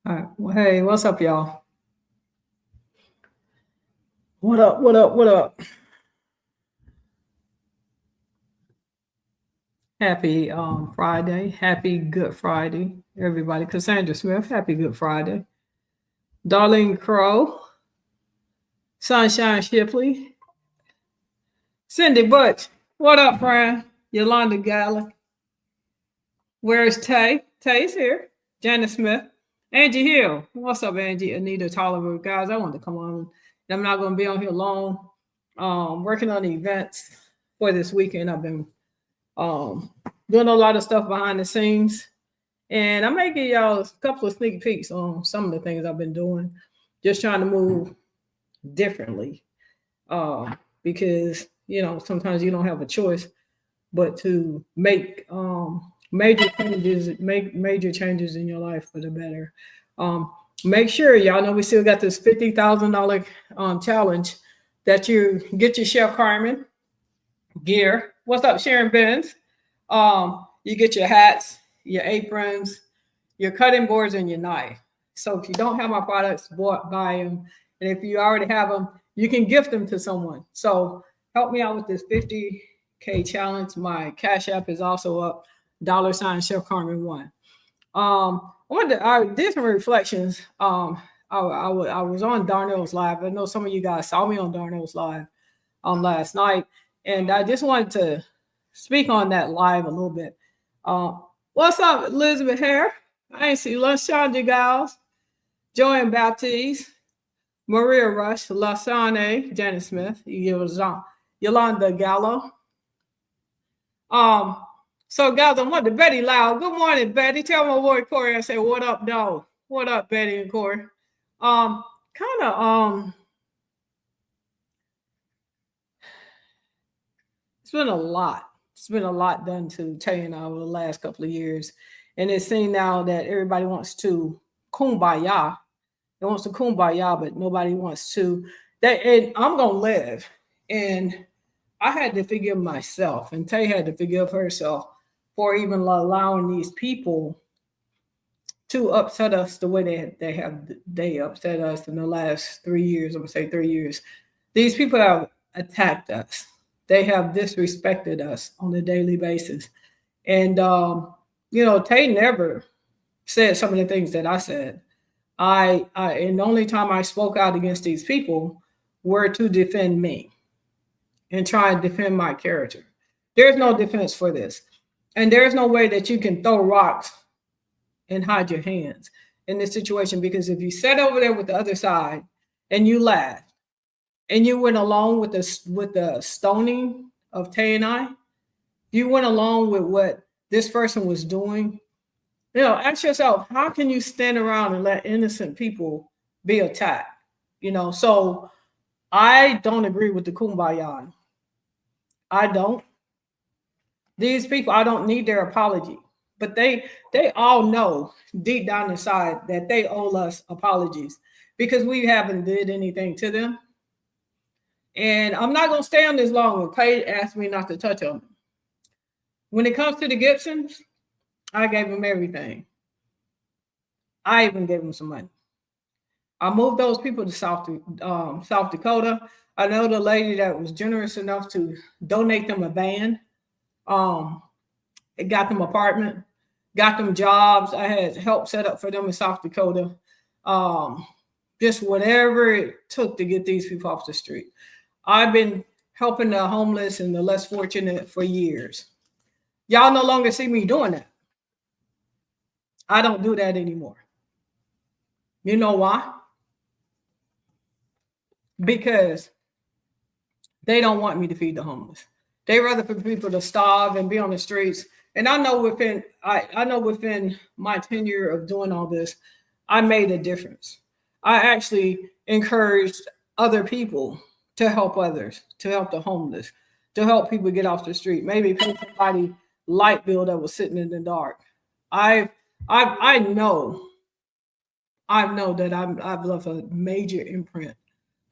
All right. Well, hey, what's up, y'all? What up? What up? What up? Happy Friday. Happy Good Friday, everybody. Cassandra Smith, happy Good Friday. Darlene Crow, Sunshine Shipley, Cindy Butch. What up, friend? Yolanda Gallagher. Where's Tay? Tay's here. Janice Smith. Angie Hill. What's up, Angie? Anita Tolliver. Guys, I wanted to come on. I'm not going to be on here long. Working on the events for this weekend. I've been um, doing a lot of stuff behind the scenes. And I may give y'all a couple of sneak peeks on some of the things I've been doing, just trying to move differently. Because, sometimes you don't have a choice but to make make major changes in your life for the better. Um, Make sure y'all know we still got this $50,000 challenge that you get your Chef Carmen gear. What's up, Sharon Benz? You get your hats, your aprons, your cutting boards, and your knife. So if you don't have my products, buy them. And if you already have them, you can gift them to someone. So help me out with this 50K challenge. My Cash App is also up, $ Chef Carmen 1. I did some reflections. I was on Darnell's Live. I know some of you guys saw me on Darnell's Live last night. And I just wanted to speak on that live a little bit. What's up, Elizabeth Hare? I ain't see you. LaShonda Giles, Joanne Baptiste, Maria Rush, Lasane, Janet Smith, Yolanda Gallo. So guys, I want to Betty Loud. Good morning, Betty. Tell my boy Corey I say, what up, dog? What up, Betty and Corey? Kind of it's been a lot. It's been a lot done to Tay and I over the last couple of years. And it's seen now that everybody wants to kumbaya. It wants to kumbaya, but nobody wants to. And I'm gonna live. And I had to forgive myself, and Tay had to forgive herself for even allowing these people to upset us the way they upset us in the last 3 years. I'm gonna say 3 years. These people have attacked us. They have disrespected us on a daily basis. And Tay never said some of the things that I said. And the only time I spoke out against these people were to defend me and try and defend my character. There's no defense for this. And there's no way that you can throw rocks and hide your hands in this situation, because if you sat over there with the other side and you laughed and you went along with the stoning of Tay and I, you went along with what this person was doing, ask yourself, how can you stand around and let innocent people be attacked? So I don't agree with the kumbaya. I don't. These people, I don't need their apology. But they all know deep down inside that they owe us apologies because we haven't did anything to them. And I'm not gonna stay on this long. When Paige asked me not to touch them. When it comes to the Gibsons, I gave them everything. I even gave them some money. I moved those people to South Dakota. I know the lady that was generous enough to donate them a van. It got them apartment, got them jobs. I had help set up for them in South Dakota. Just whatever it took to get these people off the street. I've been helping the homeless and the less fortunate for years. Y'all no longer see me doing that. I don't do that anymore. You know why? Because they don't want me to feed the homeless. They rather for people to starve and be on the streets. And I know within my tenure of doing all this, I made a difference. I actually encouraged other people to help others, to help the homeless, to help people get off the street. Maybe pay somebody light bill that was sitting in the dark. I know that I've left a major imprint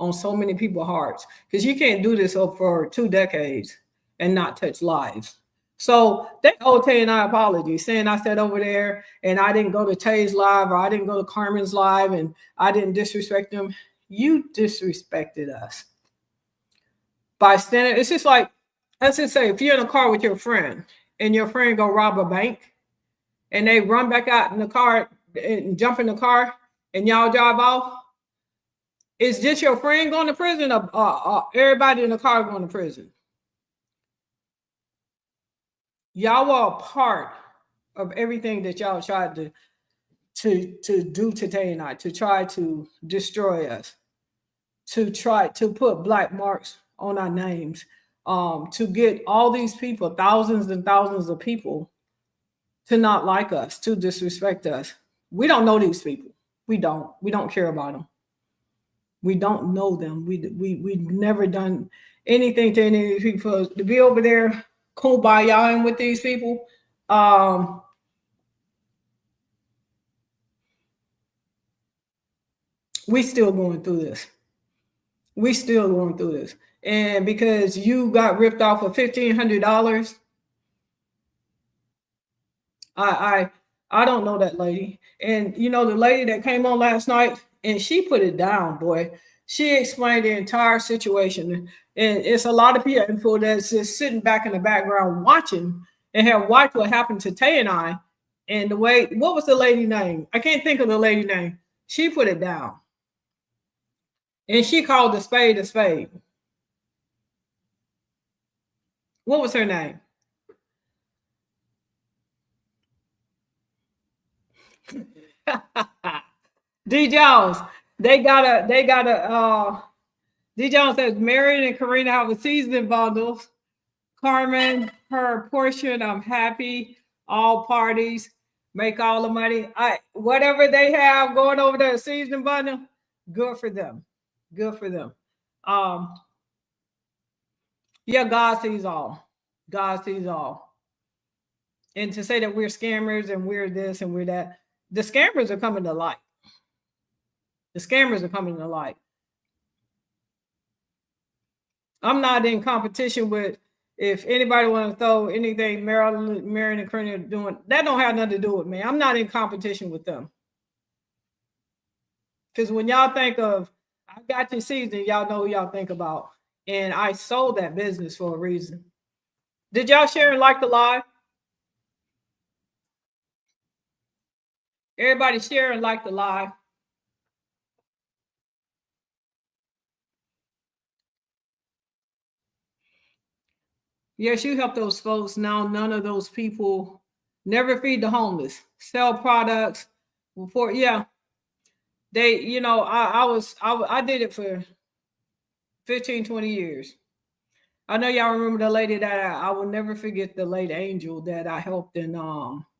on so many people's hearts, because you can't do this for 2 decades and not touch lives. So they owe Tay and I apology, saying I said over there and I didn't go to Tay's live or I didn't go to Carmen's live and I didn't disrespect them. You disrespected us by standing. It's just like, let's just say if you're in a car with your friend and your friend go rob a bank and they run back out in the car and jump in the car and y'all drive off, is just your friend going to prison or everybody in the car going to prison? Y'all were a part of everything that y'all tried to do to Tay and I, to try to destroy us, to try to put black marks on our names, to get all these people, thousands and thousands of people, to not like us, to disrespect us. We don't know these people. We don't care about them. We don't know them. We've never done anything to any of these people. To be over there kumbayaing with these people, we still going through this. We still going through this. And because you got ripped off of $1,500, I don't know that lady. And you know the lady that came on last night, and she put it down, boy. She explained the entire situation, and it's a lot of people that's just sitting back in the background watching and have watched what happened to Tay and I. And the way, what was the lady name? I can't think of the lady name. She put it down, and she called the spade a spade. What was her name? D Jones. D Jones says Marion and Karina have a season bundles. Carmen, her portion, I'm happy. All parties make all the money. Whatever they have going over there, season bundle, good for them. Good for them. Um, yeah, God sees all. God sees all. And to say that we're scammers and we're this and we're that, the scammers are coming to light. The scammers are coming to light. I'm not in competition with, if anybody want to throw anything Marion and Kearney are doing, that don't have nothing to do with me. I'm not in competition with them. Because when y'all think of, I got your season, y'all know who y'all think about. And I sold that business for a reason. Did y'all share and like the live? Everybody share and like the live. Yes, you help those folks. Now none of those people, never feed the homeless, sell products, report. Yeah, they, you know, I did it for 15, 20 years. I know y'all remember the lady that I will never forget, the late Angel that I helped in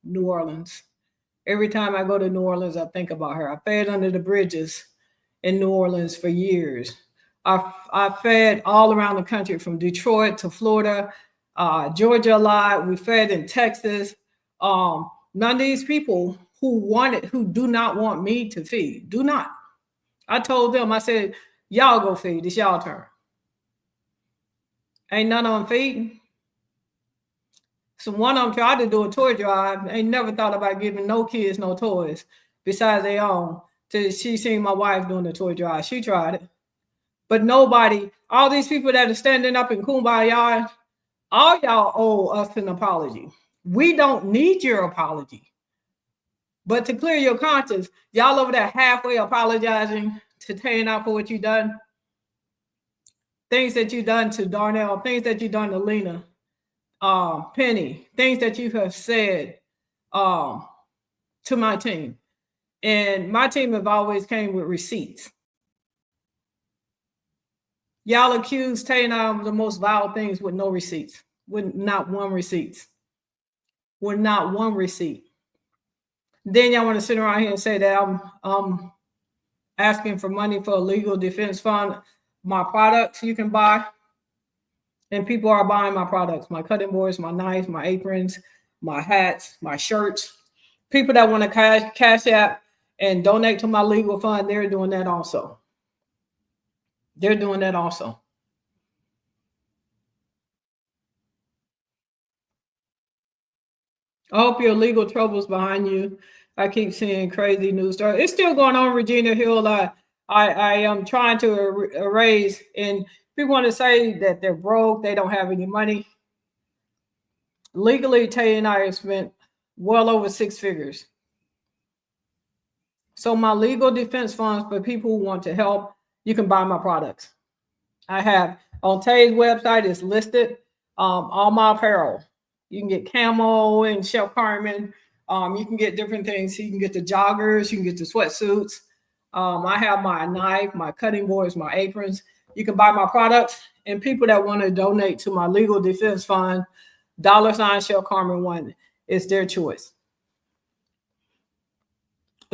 New Orleans. Every time I go to New Orleans, I think about her. I fed under the bridges in New Orleans for years. I fed all around the country, from Detroit to Florida, Georgia a lot. We fed in Texas. None of these people who do not want me to feed, do not. I told them, I said, y'all go feed. It's y'all turn. Ain't none of them feeding. So one of them tried to do a toy drive. Ain't never thought about giving no kids no toys besides their own. Till she seen my wife doing the toy drive. She tried it. But nobody, all these people that are standing up in Kumbaya, all y'all owe us an apology. We don't need your apology. But to clear your conscience, y'all over there halfway apologizing to Tay out for what you done. Things that you done to Darnell, things that you done to Lena, Penny, things that you have said to my team. And my team have always came with receipts. Y'all accused Tay and I of the most vile things with no receipts, with not one receipt. With not one receipt. Then y'all want to sit around here and say that I'm asking for money for a legal defense fund. My products you can buy, and people are buying my products, my cutting boards, my knives, my aprons, my hats, my shirts. People that want to cash app and donate to my legal fund, they're doing that also. They're doing that also. I hope your legal troubles behind you. I keep seeing crazy news stories. It's still going on, Regina Hill. I am trying to erase, and people want to say that they're broke, they don't have any money. Legally, Tay and I have spent well over six figures. So my legal defense funds for people who want to help, you can buy my products. I have on Tay's website, it's listed all my apparel. You can get camo and Chef Carmen. You can get different things. You can get the joggers, you can get the sweatsuits. I have my knife, my cutting boards, my aprons. You can buy my products. And people that want to donate to my legal defense fund, $ Chef Carmen one, it's their choice.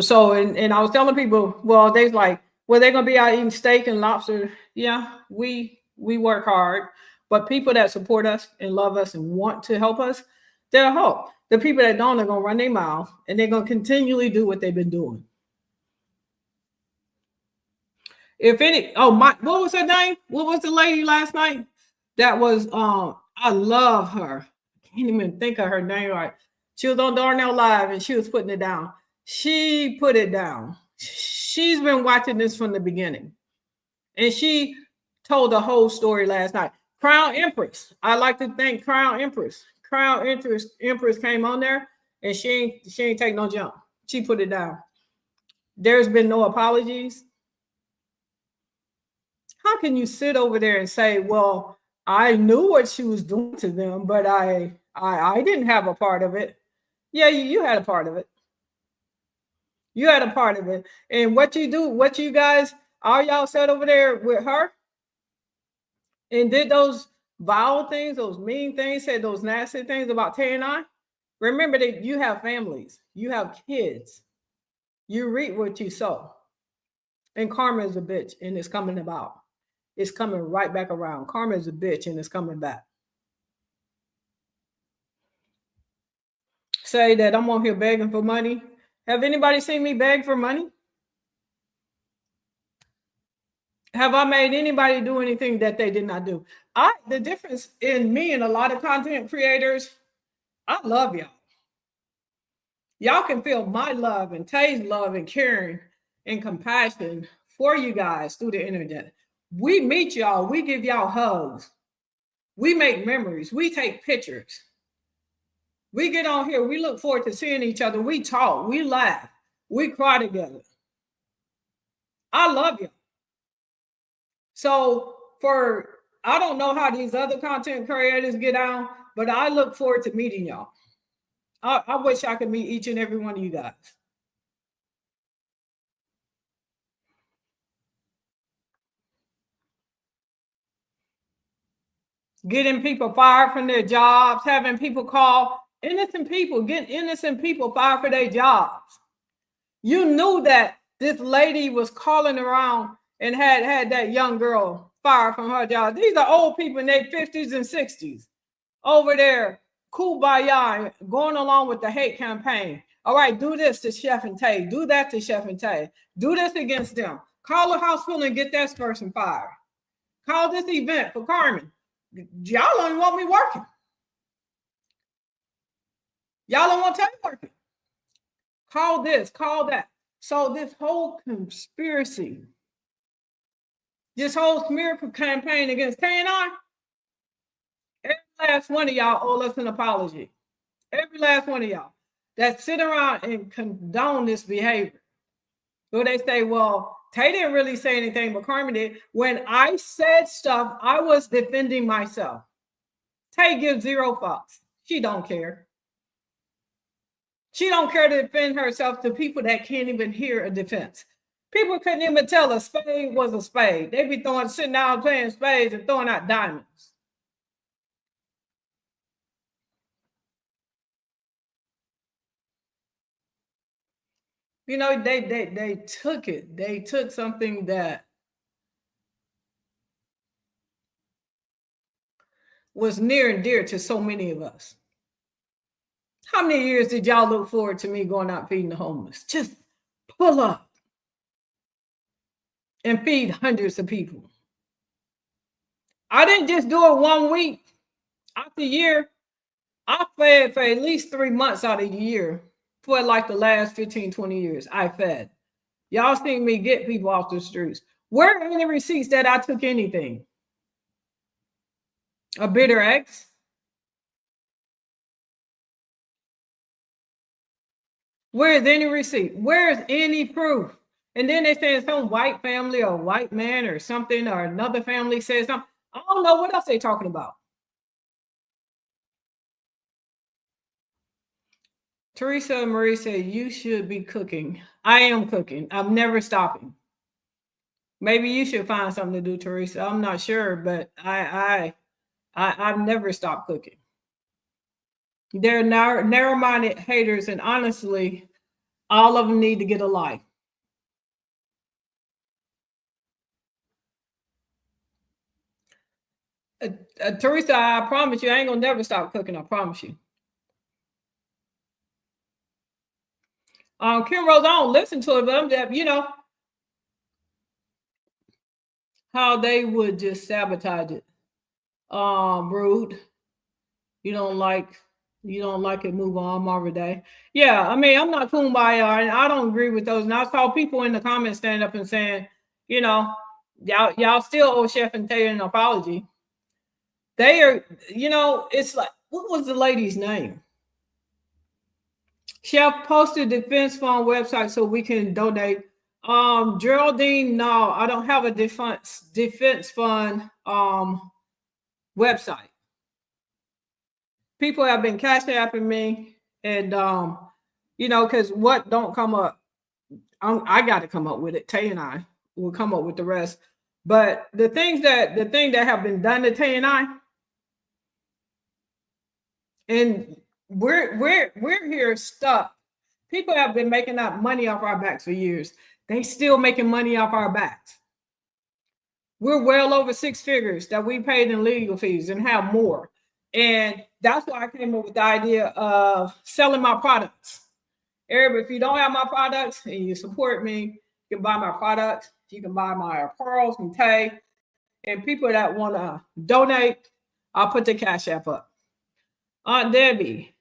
So, and I was telling people, well, they're like, well, they're gonna be out eating steak and lobster. Yeah, we work hard, but people that support us and love us and want to help us, they'll help. The people that don't are gonna run their mouth and they're gonna continually do what they've been doing. If any, oh my, what was her name? What was the lady last night? That was I love her. I can't even think of her name right. She was on Darnell Live and she was putting it down. She put it down. She's been watching this from the beginning. And she told the whole story last night. Crown Empress. I like to thank Crown Empress. Crown Empress came on there and she ain't take no jump. She put it down. There's been no apologies. How can you sit over there and say, well, I knew what she was doing to them, but I didn't have a part of it. Yeah, you had a part of it. You had a part of it. And what you do, what you guys, all y'all sat over there with her and did those vile things, those mean things, said those nasty things about Tay and I. Remember that you have families, you have kids, you reap what you sow. And karma is a bitch and it's coming about. It's coming right back around. Karma is a bitch and it's coming back. Say that I'm on here begging for money. Have anybody seen me beg for money? Have I made anybody do anything that they did not do? The difference in me and a lot of content creators, I love y'all. Y'all can feel my love and Tay's love and caring and compassion for you guys through the internet. We meet y'all, we give y'all hugs, we make memories, we take pictures. We get on here, we look forward to seeing each other, we talk, we laugh, we cry together. I love you. So I don't know how these other content creators get out, but I look forward to meeting y'all. I wish I could meet each and every one of you guys. Getting people fired from their jobs, having people call innocent people, getting innocent people fired for their jobs. You knew that this lady was calling around and had that young girl fired from her job. These are old people in their 50s and 60s over there, kumbaya, going along with the hate campaign. All right, do this to Chef and Tay. Do that to Chef and Tay. Do this against them. Call the hospital and get that person fired. Call this event for Carmen. Y'all don't want me working. Y'all don't want Tay working. Call this, call that. So this whole conspiracy, this whole smear campaign against Tay and I, every last one of y'all owe us an apology. Every last one of y'all that sit around and condone this behavior. So they say, well, Tay didn't really say anything, but Carmen did. When I said stuff, I was defending myself. Tay gives zero fucks. She don't care. She don't care to defend herself to people that can't even hear a defense. People couldn't even tell a spade was a spade. They be sitting down playing spades and throwing out diamonds. You know, they took it. They took something that was near and dear to so many of us. How many years did y'all look forward to me going out feeding the homeless? Just pull up and feed hundreds of people. I didn't just do it 1 week. After a year, I fed for at least 3 months out of the year for like the last 15, 20 years. I fed. Y'all seen me get people off the streets. Where are any receipts that I took anything? A bitter ex? Where is any receipt? Where is any proof? And then they say some white family or white man or something, or another family says something. I don't know what else they talking about. Teresa Marie said, you should be cooking. I am cooking. I'm never stopping. Maybe you should find something to do, Teresa. I'm not sure, but I've never stopped cooking. They're narrow-minded haters, and honestly, all of them need to get a life. Teresa, I promise you, I ain't gonna never stop cooking. I promise you. Kim Rose, I don't listen to it, but I'm just, how they would just sabotage it. Rude. You don't like it, move on, Marvin Day. Yeah, I mean, I'm not kumbaya, and I don't agree with those. And I saw people in the comments stand up and saying, y'all still owe Chef and Taylor an apology. They are, it's like, what was the lady's name? Chef posted defense fund website so we can donate. Geraldine, no, I don't have a defense fund website. People have been cash apping me, and because what don't come up, I got to come up with it. Tay and I will come up with the rest. But the thing that have been done to Tay and I, and we're here stuck. People have been making that money off our backs for years. They still making money off our backs. We're well over 6 figures that we paid in legal fees and have more. And that's why I came up with the idea of selling my products. Eric, if you don't have my products and you support me, you can buy my products. You can buy my pearls from Tay. And people that want to donate, I'll put the Cash App up. Aunt Debbie,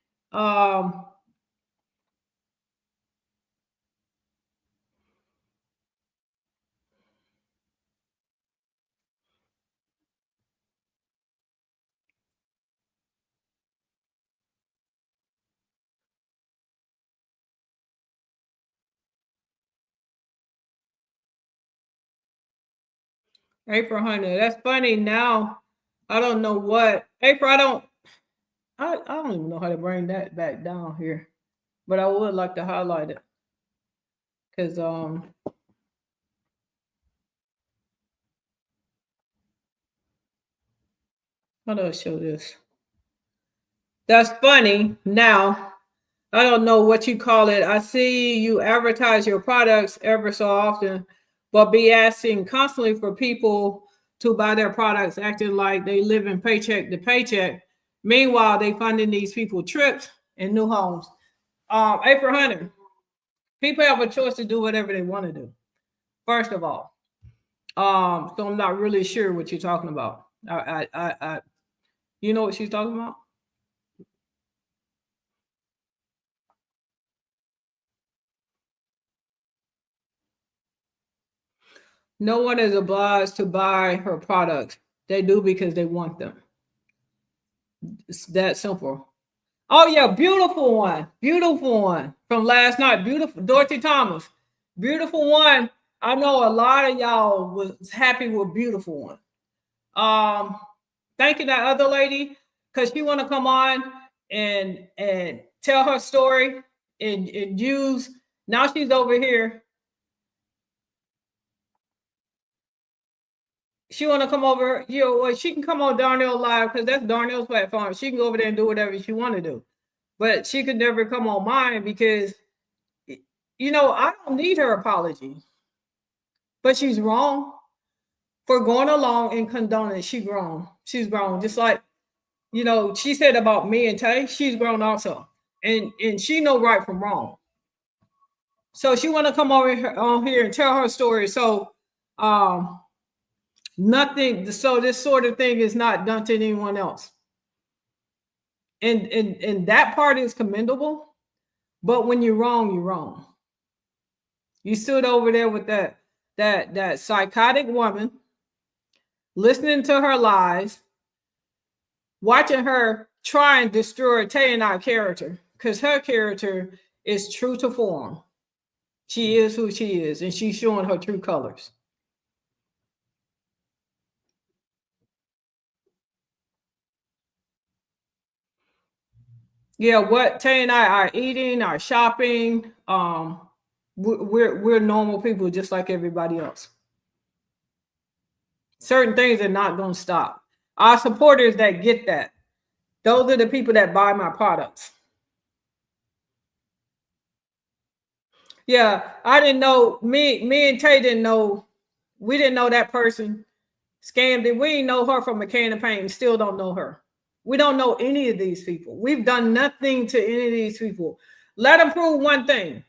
April Hunter. That's funny. Now I don't know what April. I don't even know how to bring that back down here, but I would like to highlight it because how do I show this? That's funny. Now I don't know what you call it. I see you advertise your products ever so often, but be asking constantly for people to buy their products, acting like they live in paycheck to paycheck. Meanwhile, they funding these people trips and new homes. April Hunter, people have a choice to do whatever they want to do. First of all, so I'm not really sure what you're talking about. You know what she's talking about? No one is obliged to buy her products. They do because they want them. It's that simple. Oh yeah, beautiful one from last night. Beautiful Dorothy Thomas, beautiful one. I know a lot of y'all was happy with beautiful one. Thank you that other lady because she want to come on and tell her story and use. Now she's over here. She want to come over, well, she can come on Darnell Live because that's Darnell's platform. She can go over there and do whatever she want to do. But she could never come on mine because, I don't need her apology. But she's wrong for going along and condoning. She's grown. She's grown. Just like, she said about me and Tay, she's grown also. And she know right from wrong. So she want to come over on here and tell her story. So nothing. So this sort of thing is not done to anyone else. And that part is commendable. But when you're wrong, you're wrong. You stood over there with that psychotic woman, listening to her lies, watching her try and destroy Tayanite character, because her character is true to form. She is who she is, and she's showing her true colors. Yeah, what Tay and I are eating, our shopping, we're normal people just like everybody else. Certain things are not going to stop. Our supporters that get that, those are the people that buy my products. Yeah, I didn't know. Me and Tay didn't know. We didn't know that person scammed it. We didn't know her from a can of paint and still don't know her. We don't know any of these people. We've done nothing to any of these people. Let them prove one thing.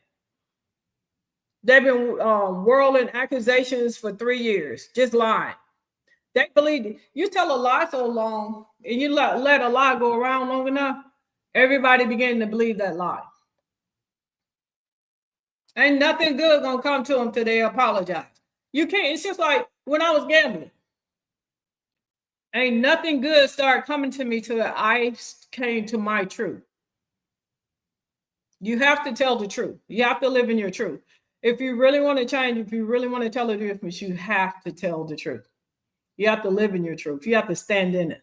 They've been whirling accusations for 3 years, just lying. They believe it. You tell a lie so long and you let a lie go around long enough, everybody began to believe that lie. Ain't nothing good gonna come to them till they apologize. You can't. It's just like when I was gambling. Ain't nothing good started coming to me till I came to my truth. You have to tell the truth. You have to live in your truth. If you really want to change, if you really want to tell the difference, you have to tell the truth. You have to live in your truth. You have to stand in it.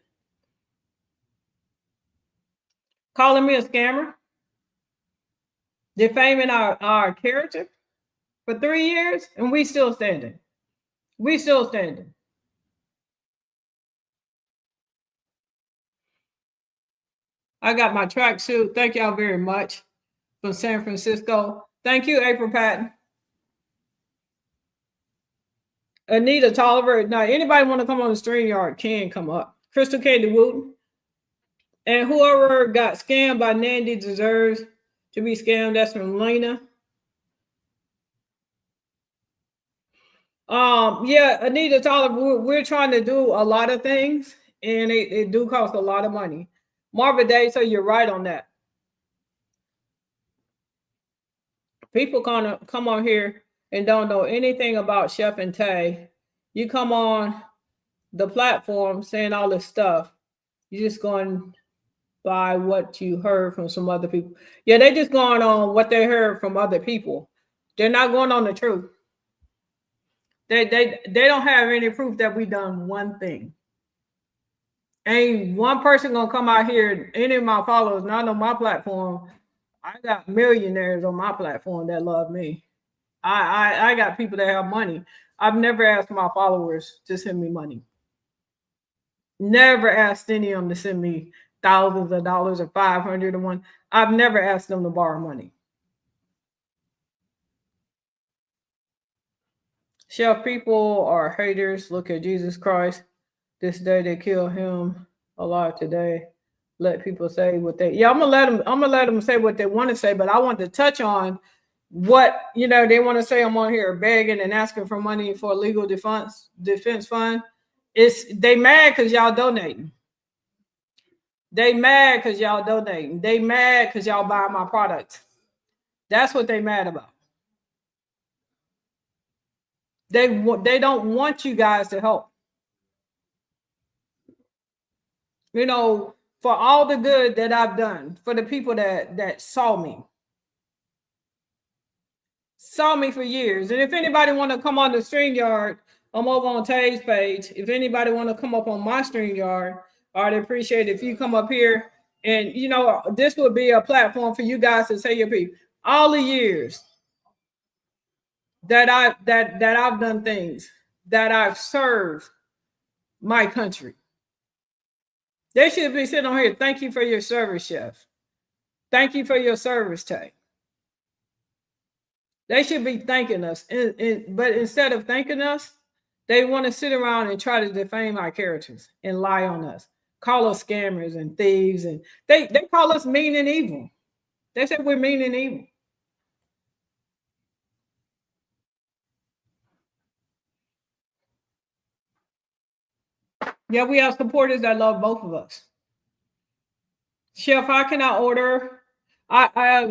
Calling me a scammer, defaming our character for 3 years, and we still standing. We still standing. I got my tracksuit. Thank y'all very much from San Francisco. Thank you, April Patton. Anita Tolliver. Now, anybody want to come on the stream yard can come up. Crystal Candy Wooten. And whoever got scammed by Nandy deserves to be scammed. That's from Lena. Yeah, Anita Tolliver, we're trying to do a lot of things, and it do cost a lot of money. Marvin Day, so you're right on that. People come on here and don't know anything about Chef and Tay. You come on the platform saying all this stuff. You're just going by what you heard from some other people. Yeah, they just going on what they heard from other people. They're not going on the truth. They don't have any proof that we done one thing. Ain't one person gonna come out here, any of my followers, not on my platform. I got millionaires on my platform that love me. I got people that have money. I've never asked my followers to send me money. Never asked any of them to send me thousands of dollars or 500 or one. I've never asked them to borrow money. Shall people are haters look at Jesus Christ? This day they kill him alive today. Let people say what they I'm gonna let them say what they want to say, but I want to touch on what they want to say. I'm on here begging and asking for money for a legal defense fund. It's they mad because y'all donating. They mad because y'all donating. They mad because y'all buy my products. That's what they mad about. They don't want you guys to help. For all the good that I've done, for the people that saw me for years. And if anybody want to come on the StreamYard, I'm over on Tay's page. If anybody want to come up on my StreamYard, I'd appreciate it if you come up here. And this would be a platform for you guys to say your piece. All the years that I've done things, that I've served my country. They should be sitting on here. Thank you for your service, Chef. Thank you for your service, Tay. They should be thanking us. But instead of thanking us, they want to sit around and try to defame our characters and lie on us, call us scammers and thieves. And they call us mean and evil. They say we're mean and evil. Yeah, we have supporters that love both of us. Chef, how can I order?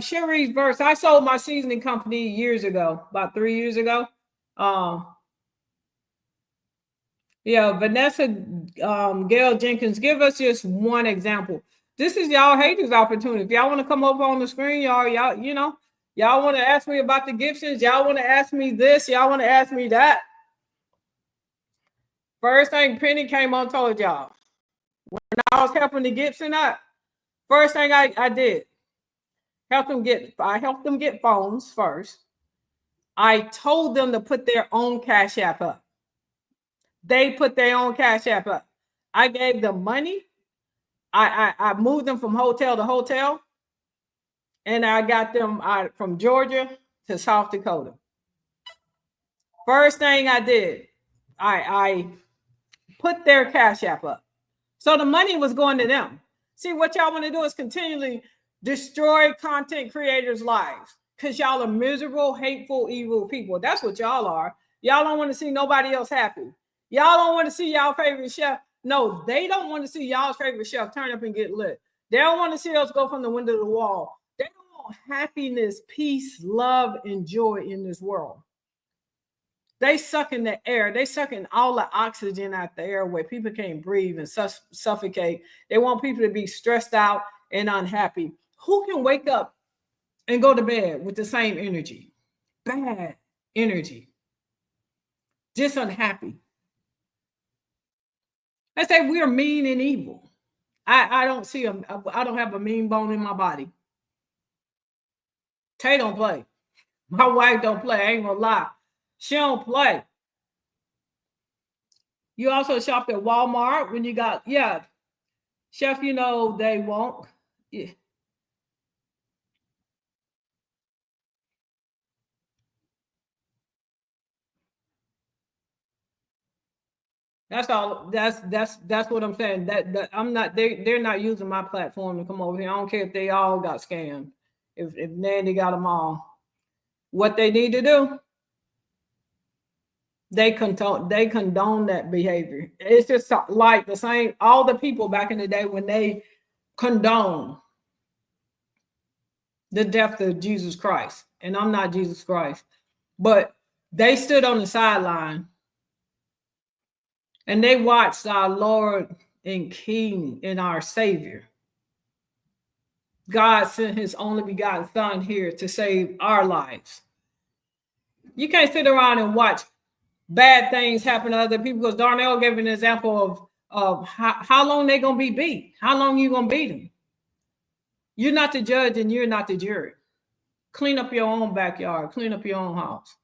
Sherry's verse. I sold my seasoning company years ago, about 3 years ago. Um, yeah, Vanessa Gail Jenkins, give us just one example. This is y'all haters' opportunity. If y'all want to come over on the screen, y'all, y'all want to ask me about the Gibsons, y'all want to ask me this, y'all want to ask me that. First thing Penny came on told y'all. When I was helping the Gibson out, first thing I did, I helped them get phones first. I told them to put their own Cash App up. They put their own Cash App up. I gave them money. I moved them from hotel to hotel, and I got them from Georgia to South Dakota. First thing I did, I put their Cash App up. So the money was going to them. See, what y'all want to do is continually destroy content creators' lives because y'all are miserable, hateful, evil people. That's what y'all are. Y'all don't want to see nobody else happy. Y'all don't want to see y'all favorite chef. No, they don't want to see y'all's favorite chef turn up and get lit. They don't want to see us go from the window to the wall. They don't want happiness, peace, love, and joy in this world. They sucking the air. They sucking all the oxygen out the air where people can't breathe and suffocate. They want people to be stressed out and unhappy. Who can wake up and go to bed with the same energy? Bad energy. Just unhappy. I say we're mean and evil. I don't see I don't have a mean bone in my body. Tay don't play. My wife don't play. I ain't gonna lie. She don't play. You also shopped at Walmart when you got, yeah, chef, they won't. Yeah. That's all. That's what I'm saying. That I'm not. They're not using my platform to come over here. I don't care if they all got scammed. If Nandy got them all, what they need to do, they condone that behavior. It's just like the same. All the people back in the day when they condone the death of Jesus Christ, and I'm not Jesus Christ, but they stood on the sideline and they watched our Lord and King and our Savior. God sent his only begotten Son here to save our lives. You can't sit around and watch bad things happen to other people, because Darnell gave an example of how long they're going to be beat. How long you going to beat them? You're not the judge and you're not the jury. Clean up your own backyard. Clean up your own house.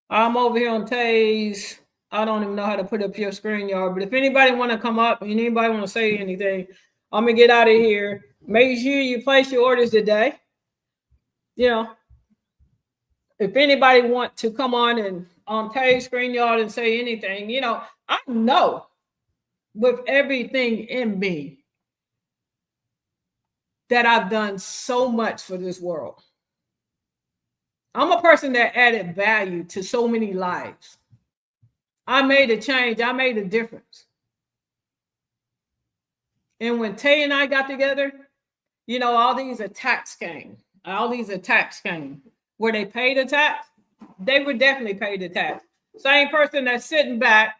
I'm over here on Tays. I don't even know how to put up your screen, y'all. But if anybody want to come up and anybody want to say anything, I'm gonna get out of here. Make sure you place your orders today. If anybody want to come on and on Tays screen, y'all, and say anything, I know with everything in me that I've done so much for this world. I'm a person that added value to so many lives. I made a change. I made a difference. And when Tay and I got together, all these attacks came. Were they paid a tax? They were definitely paid a tax. Same person that's sitting back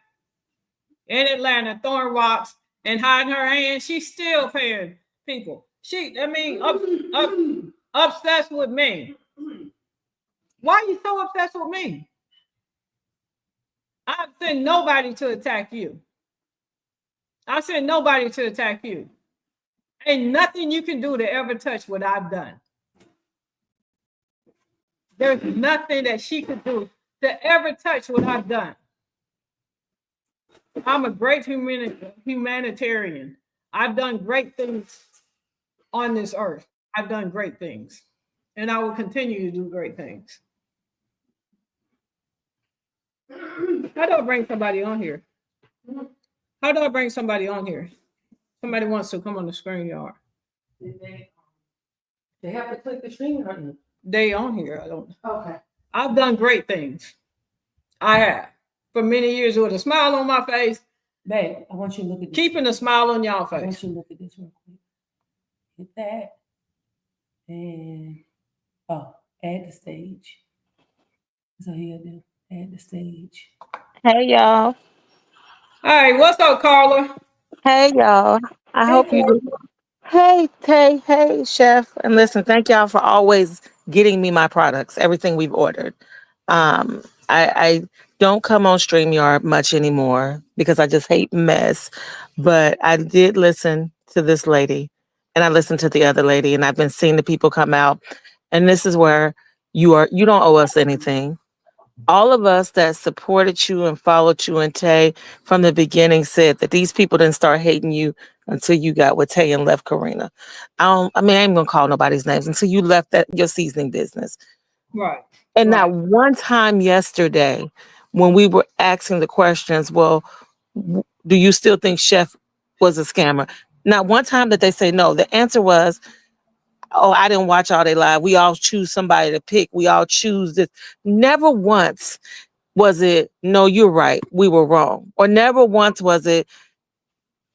in Atlanta throwing rocks and hiding her hand, she's still paying people. Obsessed with me. Why are you so obsessed with me? I've sent nobody to attack you. I sent nobody to attack you. Ain't nothing you can do to ever touch what I've done. There's nothing that she could do to ever touch what I've done. I'm a great humanitarian. I've done great things on this earth. I've done great things. And I will continue to do great things. How do I bring somebody on here? How do I bring somebody on here? Somebody wants to come on the screen, y'all. They have to click the screen button. they on here. I don't. Okay. I've done great things. I have for many years with a smile on my face, Babe, I want you to look at this. keeping a smile on y'all I want face. you to look at this real quick. Hit that. And oh, add the stage. So here do. Add the stage. Hey y'all. All right, what's up, Carla? Hey y'all. I Hey, hope you do. Hey, Tay. Hey, Chef. And listen, thank y'all for always getting me my products, everything we've ordered. I don't come on StreamYard much anymore because I just hate mess. But I did listen to this lady and I listened to the other lady, and I've been seeing the people come out. And this is where you don't owe us anything. All of us that supported you and followed you and Tay from the beginning said that these people didn't start hating you until you got with Tay and left Karina. I mean, I ain't gonna call nobody's names until you left that your seasoning business. Right, And right, not one time yesterday when we were asking the questions, well, do you still think Chef was a scammer? Not one time that they say no. The answer was, oh, I didn't watch all they live. We all choose somebody to pick. We all choose this. Never once was it, no, you're right, we were wrong. Or never once was it,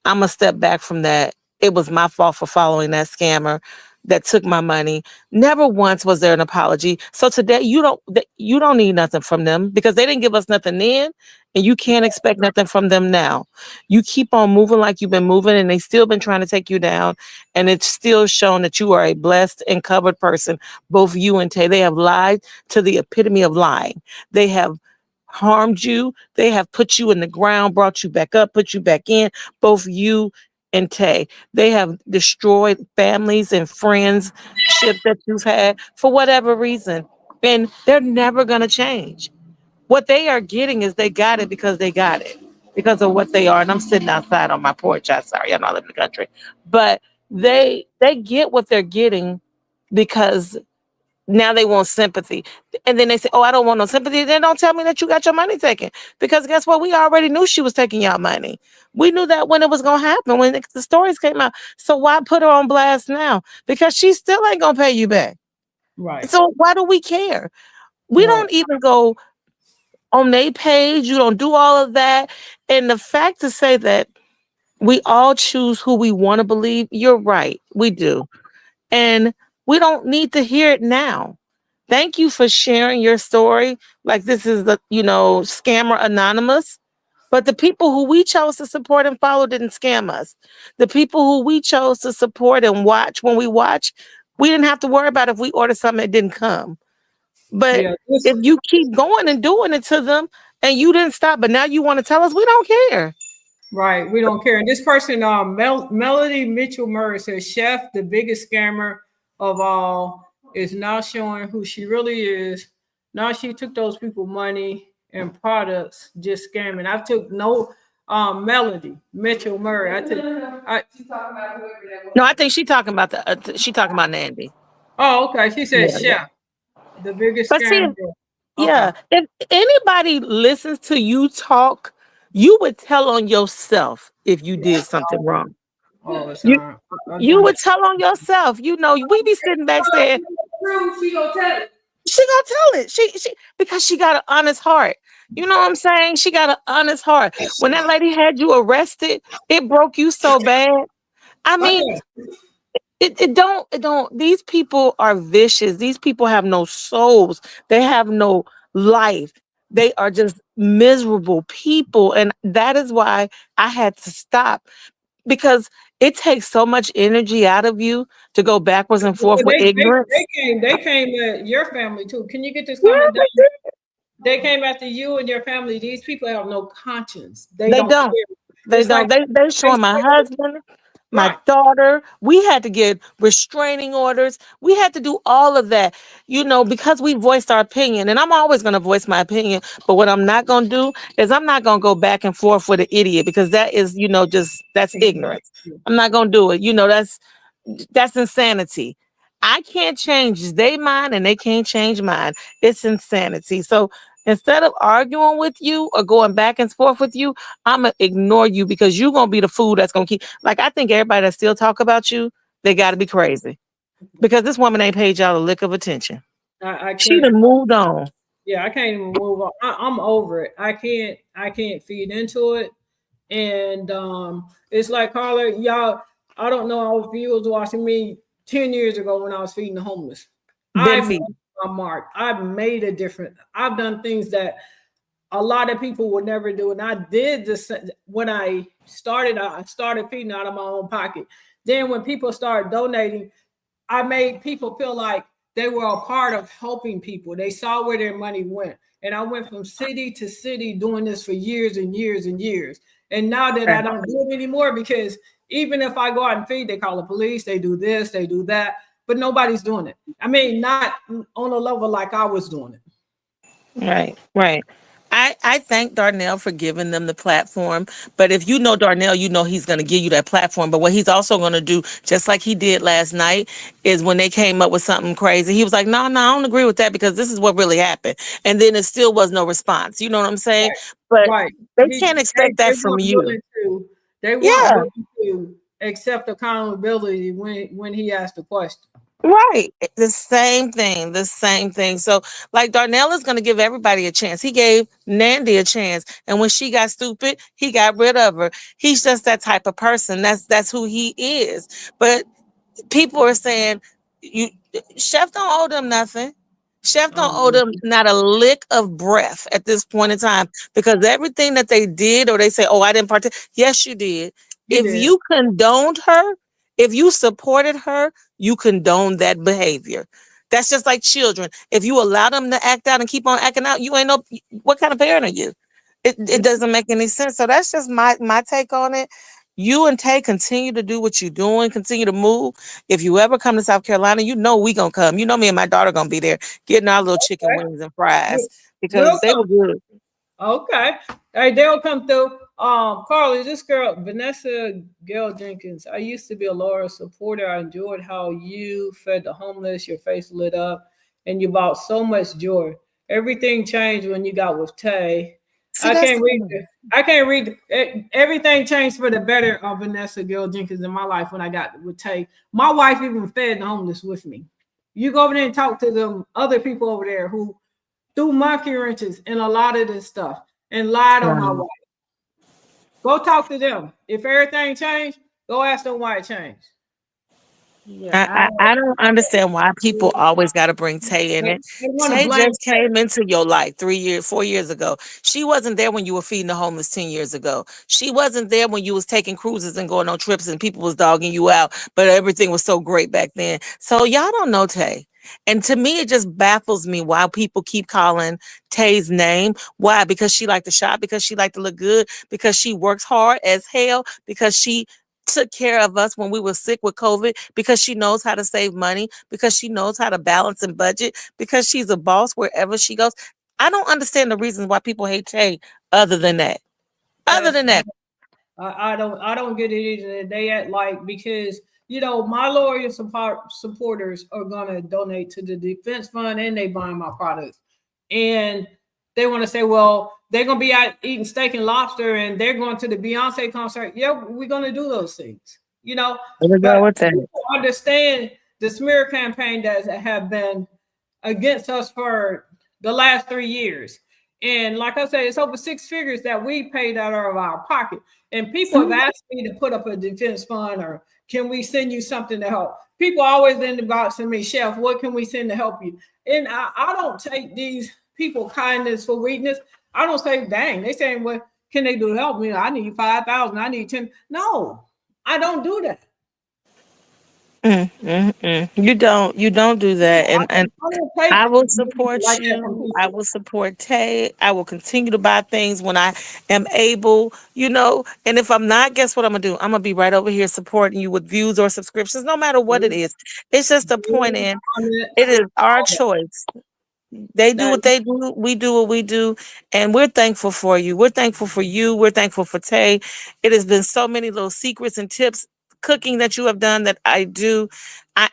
I'm gonna step back from that. It was my fault for following that scammer that took my money. Never once was there an apology. So today you don't need nothing from them because they didn't give us nothing then, and you can't expect nothing from them now. You keep on moving like you've been moving, and they still been trying to take you down, and it's still shown that you are a blessed and covered person. Both you and Tay, they have lied to the epitome of lying. They have harmed you. They have put you in the ground, brought you back up, put you back in. Both you and Tay, they have destroyed families and friends ship that you've had for whatever reason, and they're never going to change. What they are getting is they got it because they got it because of what they are. And I'm sitting outside on my porch. I'm sorry, I'm not living in the country, but they get what they're getting because now they want sympathy. And then they say, oh, I don't want no sympathy. Then don't tell me that you got your money taken. Because guess what? We already knew she was taking y'all money. We knew that when it was going to happen, when the stories came out. So why put her on blast now? Because she still ain't going to pay you back. right, So why do we care? We right, don't even go on their page. You don't do all of that. And the fact to say that we all choose who we want to believe, you're right. We do. And we don't need to hear it now. Thank you for sharing your story. Like this is the, scammer anonymous. But the people who we chose to support and follow didn't scam us. The people who we chose to support and watch when we watch, we didn't have to worry about if we ordered something that didn't come. But yeah. if you keep going and doing it to them and you didn't stop, but now you want to tell us, we don't care. Right, we don't care. And this person, Melody Mitchell Murray says, Chef, the biggest scammer of all, is now showing who she really is. Now she took those people money and products, just scamming. I took no Melody Mitchell Murray. I No, I think she talking about Nandy. oh, okay. She said Yeah, yeah. Chef, the biggest But see, scammer. Okay. yeah, if anybody listens to you talk, you would tell on yourself if you did something wrong. All the You time. I you done would tell on yourself. We be sitting back saying, She gonna tell it. she gonna tell it. She because she got an honest heart. You know what I'm saying? She got an honest heart. When that lady had you arrested, it broke you so bad. I mean, okay. it don't these people are vicious. These people have no souls. They have no life. They are just miserable people. And that is why I had to stop, because it takes so much energy out of you to go backwards and forth Well, with ignorance. they came at your family too. Can you get this Yeah, comment down? they do. They came after you and your family. These people have no conscience. They They don't don't. care. They Just like don't. They they showing my say, husband, my right. daughter. We had to get restraining orders. We had to do all of that, because we voiced our opinion. And I'm always going to voice my opinion. But what I'm not going to do is I'm not going to go back and forth with an idiot, because that is, just that's ignorance. I'm not going to do it. That's insanity. I can't change their mind and they can't change mine. It's insanity. So instead of arguing with you or going back and forth with you, I'm gonna ignore you, because you're gonna be the fool that's gonna keep. Like, I think everybody that still talk about you, they got to be crazy, because this woman ain't paid y'all a lick of attention. I She can't. done moved on. Yeah, I can't even move on. I'm over it. I can't feed into it. And it's like Carla, y'all. I don't know if you was watching me 10 years ago when I was feeding the homeless. Been I've made feeding. my mark. I've made a difference. I've done things that a lot of people would never do, and I did this when I started. I started feeding out of my own pocket. Then when people started donating, I made people feel like they were a part of helping people. They saw where their money went. And I went from city to city doing this for years and years and years. And now that I don't do it anymore, because even if I go out and feed, they call the police, they do this, they do that, but nobody's doing it. I mean, not on a level like I was doing it. Right, right. I thank Darnell for giving them the platform. But if you know Darnell, you know he's going to give you that platform. But what he's also going to do, just like he did last night, is when they came up with something crazy, he was like, no, no, I don't agree with that because this is what really happened. And then it still was no response. You know what I'm saying? But Right. they He, can't expect that they from weren't you. willing to, they weren't Yeah. willing to accept accountability when he asked the question. Right. The same thing. The same thing. So, like, Darnell is going to give everybody a chance. He gave Nandy a chance. And when she got stupid, he got rid of her. He's just that type of person. That's who he is. But people are saying, you Chef don't owe them nothing. Chef don't owe them not a lick of breath at this point in time because everything that they did or they say, oh, I didn't partake. Yes, you did. He If did. you condoned her, if you supported her, you condone that behavior. That's just like children. If you allow them to act out and keep on acting out, you ain't no, what kind of parent are you? It doesn't make any sense. So that's just my take on it. You and Tay continue to do what you're doing, continue to move. If you ever come to South Carolina, you know we gonna come. You know me and my daughter gonna be there getting our little chicken Okay. wings and fries We'll because they were come. good. Okay. Hey, they'll come through. Carly, this girl, Vanessa Gail Jenkins, I used to be a loyal supporter. I enjoyed how you fed the homeless, your face lit up, and you brought so much joy. Everything changed when you got with Tay. See, I that's can't read it. I can't read it. Everything changed for the better of Vanessa Gail Jenkins in my life when I got with Tay. My wife even fed the homeless with me. You go over there and talk to them other people over there who threw monkey wrenches in a lot of this stuff and lied on my right. wife. Go talk to them. If everything changed, go ask them why it changed. Yeah, I don't understand why people always got to bring Tay in they, it. they want to Tay blame. just came into your life 3 years, 4 years ago. She wasn't there when you were feeding the homeless 10 years ago. She wasn't there when you was taking cruises and going on trips and people was dogging you out, but everything was so great back then. So y'all don't know Tay. And to me, it just baffles me why people keep calling Tay's name. Why? Because she liked to shop, because she liked to look good, because she works hard as hell, because she took care of us when we were sick with COVID because she knows how to save money, because she knows how to balance and budget, because she's a boss wherever she goes. I don't understand the reasons why people hate Tay other than that. Other That's than that. I don't get it either. They act like because my loyal supporters are gonna donate to the defense fund and they buying my products, and they want to say, well, they're gonna be out eating steak and lobster and they're going to the Beyonce concert. Yeah, we're gonna do those things, There we go but with that. people understand the smear campaign that have been against us for the last 3 years. And like I said, it's over six figures that we paid out of our pocket. And people have asked me to put up a defense fund or can we send you something to help? People always in the box to me, Chef, what can we send to help you? And I don't take these people kindness for weakness. I don't say, dang, they saying, what can they do to help me? I need 5,000, I need 10. No, I don't do that. You don't do that. And I don't take I will money support like that from you. I people. will support Tay. I will continue to buy things when I am able, And if I'm not, guess what I'm gonna do? I'm gonna be right over here supporting you with views or subscriptions, no matter what it is. It's just a point in. It is our choice. They do That what they do. We do what we do. And we're thankful for you. We're thankful for you. We're thankful for Tay. It has been so many little secrets and tips, cooking that you have done that I do.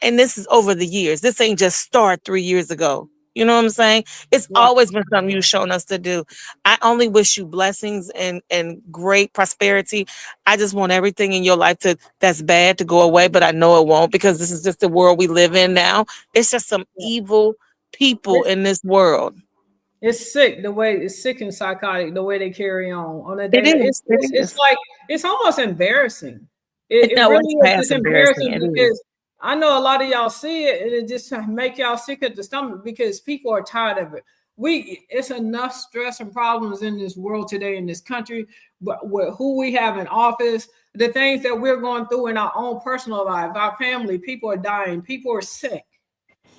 And this is over the years. This ain't just start 3 years ago. You know what I'm saying? It's right. always been something you've shown us to do. I only wish you blessings and great prosperity. I just want everything in your life that's bad to go away, but I know it won't because this is just the world we live in now. It's just some evil people in this world. It's sick the way it's sick and psychotic the way they carry on a It daily. is. It It's is. like it's almost embarrassing. It No, it's really is. It's past embarrassing. embarrassing It is. because I know a lot of y'all see it and it just make y'all sick at the stomach because people are tired of it. It's enough stress and problems in this world today in this country, but with who we have in office, the things that we're going through in our own personal life, our family, people are dying, people are sick.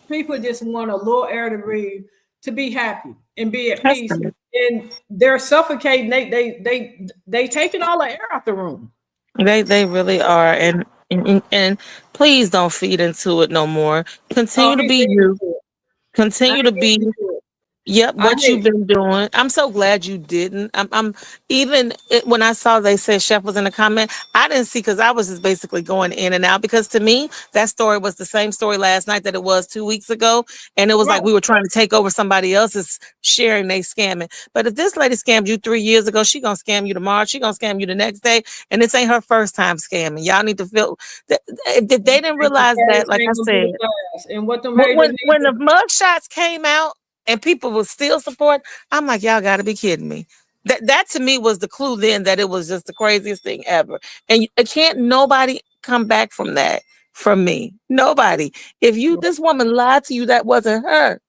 People just want a little air to breathe, to be happy and be at That's peace. good. And they're suffocating. They taking all the air out the room. They really are. And please don't feed into it no more. Oh, Continue to I ain't be feeding you. into it. I Continue to ain't feeding be. into it. Yep, I what you've hate. been doing. I'm so glad you didn't. I'm even when I saw they said Chef was in the comment, I didn't see because I was just basically going in and out because to me that story was the same story last night that it was 2 weeks ago, and it was Right. like we were trying to take over somebody else's sharing they scamming. But if this lady scammed you 3 years ago, she gonna scam you tomorrow. She gonna scam you the next day, and this ain't her first time scamming. Y'all need to feel that if they didn't Ain't the realize that, first, like I ain't gonna be said, the last. And what them haters need when to the mug shots came out and people will still support, I'm like, y'all got to be kidding me. That to me was the clue then that it was just the craziest thing ever. And can't nobody come back from that from me. Nobody. If this woman lied to you, that wasn't her.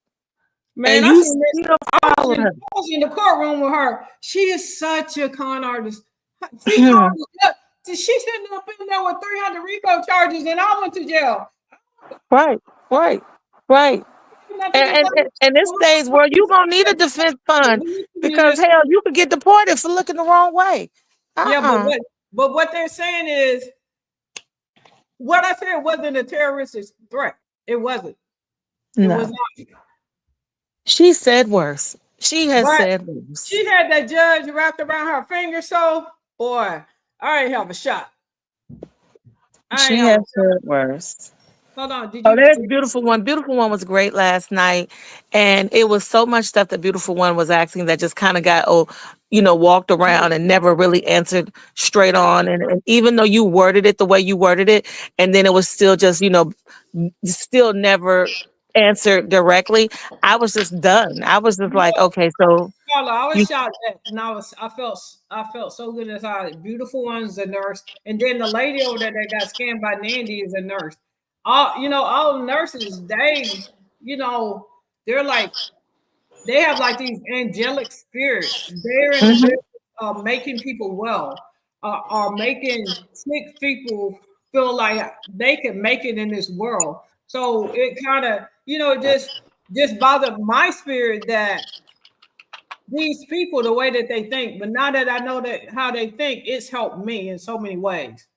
man, And I you seen this. still followed I her. was in the courtroom with her. She is such a con artist. She charges. She's sitting up in there with 300 RICO charges, and I went to jail. Right, right, right. Nothing is In this day's world, you gonna need a defense fund because like, hell, you could get deported for looking the wrong way. yeah, but what they're saying is what I said wasn't a terroristic threat. It wasn't. It was No. not. She said worse. She has But said worse. she had that judge wrapped around her finger, so boy, I ain't have a shot. She has said worse. Hold on, did Oh, you? there's Beautiful One. Beautiful One was great last night. And it was so much stuff that Beautiful One was asking that just kind of got, walked around and never really answered straight on. And even though you worded it the way you worded it, and then it was still just, still never answered directly, I was just done. I was just like, okay, so Carla, I was you, shocked at, and I felt so good as how Beautiful One's a nurse, and then the lady over there that got scammed by Nandy is a nurse. All nurses, they're like they have like these angelic spirits. They're in the Mhm. business of making people well, are making sick people feel like they can make it in this world. So it kind of, just bothered my spirit that these people the way that they think, but now that I know that how they think, it's helped me in so many ways.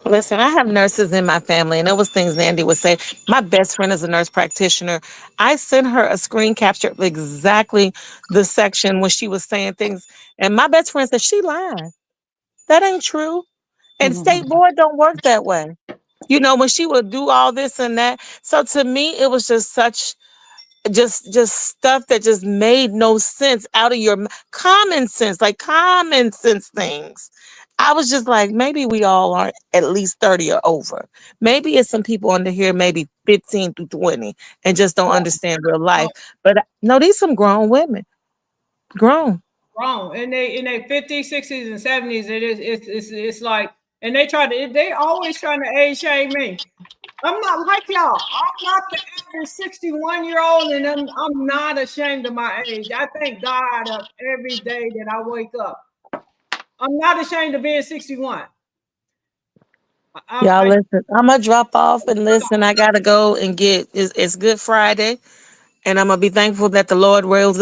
Listen, I have nurses in my family, and it was things Nandy would say. My best friend is a nurse practitioner. I sent her a screen capture of exactly the section when she was saying things, and my best friend said she lied. That ain't true. And state board don't work that way. When she would do all this and that. So to me, it was just such just stuff that just made no sense out of your common sense, like common sense things. I was just like, maybe we all are at least 30 or over. Maybe it's some people under here, maybe 15 to 20, and just don't understand real life. But no, these some grown women. Grown. Wrong. And they 50s, 60s, and 70s, it's like, and they always trying to age shame me. I'm not like y'all. I'm not the average 61-year-old, and I'm not ashamed of my age. I thank God of every day that I wake up. I'm not ashamed of being 61. Y'all I listen. I'm gonna drop off and listen. I gotta go and it's Good Friday. And I'm gonna be thankful that the Lord rose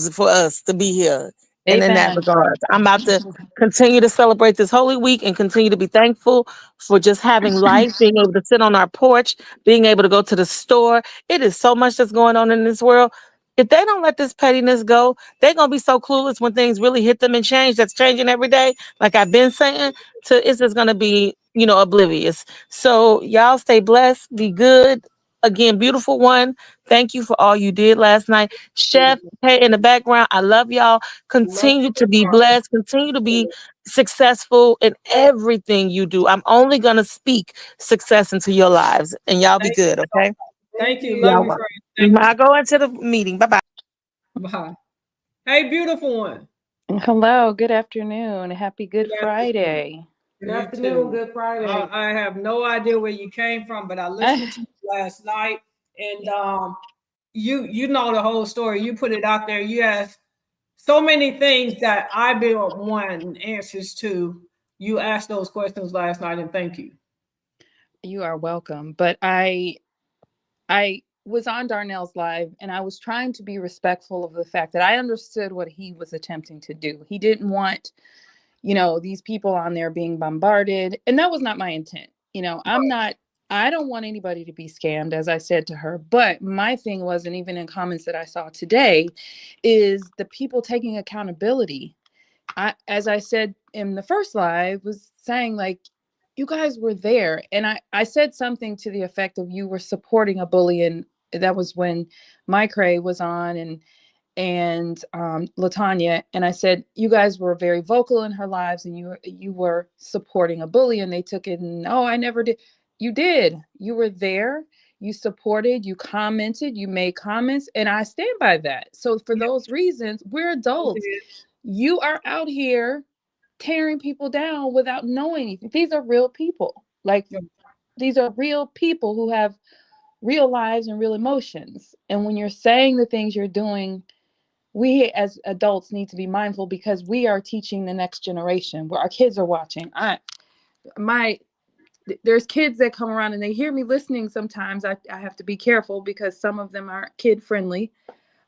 for us to be here. And in that Amen. regard, I'm about to continue to celebrate this Holy Week and continue to be thankful for just having life, being able to sit on our porch, being able to go to the store. It is so much that's going on in this world. If they don't let this pettiness go, they're gonna be so clueless when things really hit them and change. That's changing every day. Like I've been saying, it's just gonna be, oblivious. So y'all stay blessed, be good. Again, Beautiful One. Thank you for all you did last night. Chef, hey, in the background, I love y'all. love Continue to be you. blessed. Continue to be successful in everything you do. I'm only going to speak success into your lives. And y'all be Thank you good, so okay? Thank you. Yeah. Love you, friend. Thank I go into the meeting. Bye bye. you. Bye. Hey, beautiful one. Hello, good afternoon. Happy Good Good afternoon. Friday. Good You afternoon. too. Good Friday. I have no idea where you came from, but I listened to you last night, and you know the whole story. You put it out there. You asked so many things that I've been wanting answers to. You asked those questions last night, and thank you. You are welcome. But I was on Darnell's live and I was trying to be respectful of the fact that I understood what he was attempting to do. He didn't want, these people on there being bombarded, and that was not my intent. I don't want anybody to be scammed, as I said to her. But my thing was, and even in comments that I saw today, is the people taking accountability. As I said in the first live, was saying, like, you guys were there. And I said something to the effect of, you were supporting a bully. And that was when Micrae was on, and Latanya. And I said, you guys were very vocal in her lives, and you were supporting a bully. And they took it, and, oh, I never did. You did. You were there. You supported, you commented, you made comments, and I stand by that. So for those reasons, we're adults. You are out here tearing people down without knowing anything. These are real people. Like, these are real people who have real lives and real emotions. And when you're saying the things you're doing, we as adults need to be mindful, because we are teaching the next generation, where our kids are watching. There's kids that come around and they hear me listening sometimes. I have to be careful, because some of them aren't kid friendly.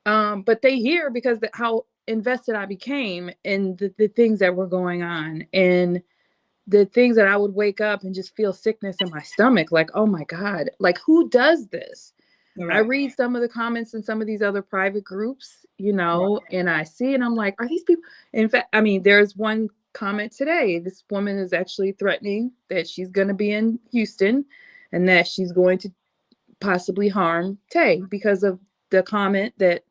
But they hear, because how invested I became in the things that were going on, and the things that I would wake up and just feel sickness in my stomach. Like, oh my God, like, who does this? Right. I read some of the comments in some of these other private groups, right. And I see, and I'm like, are these people? In fact, there's one comment today. This woman is actually threatening that she's going to be in Houston and that she's going to possibly harm Tay because of the comment that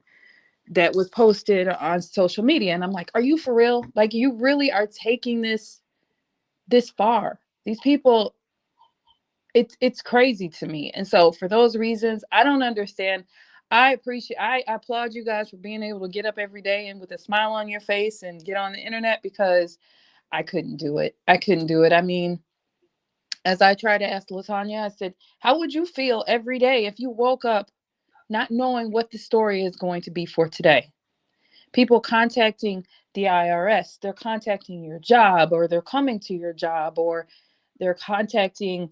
was posted on social media. And I'm like, are you for real? Like, you really are taking this far? These people, it's crazy to me. And so for those reasons, I don't understand. I applaud you guys for being able to get up every day and with a smile on your face and get on the internet, because I couldn't do it. As I tried to ask Latanya, I said, how would you feel every day if you woke up not knowing what the story is going to be for today? People contacting the IRS, they're contacting your job, or they're coming to your job, or they're contacting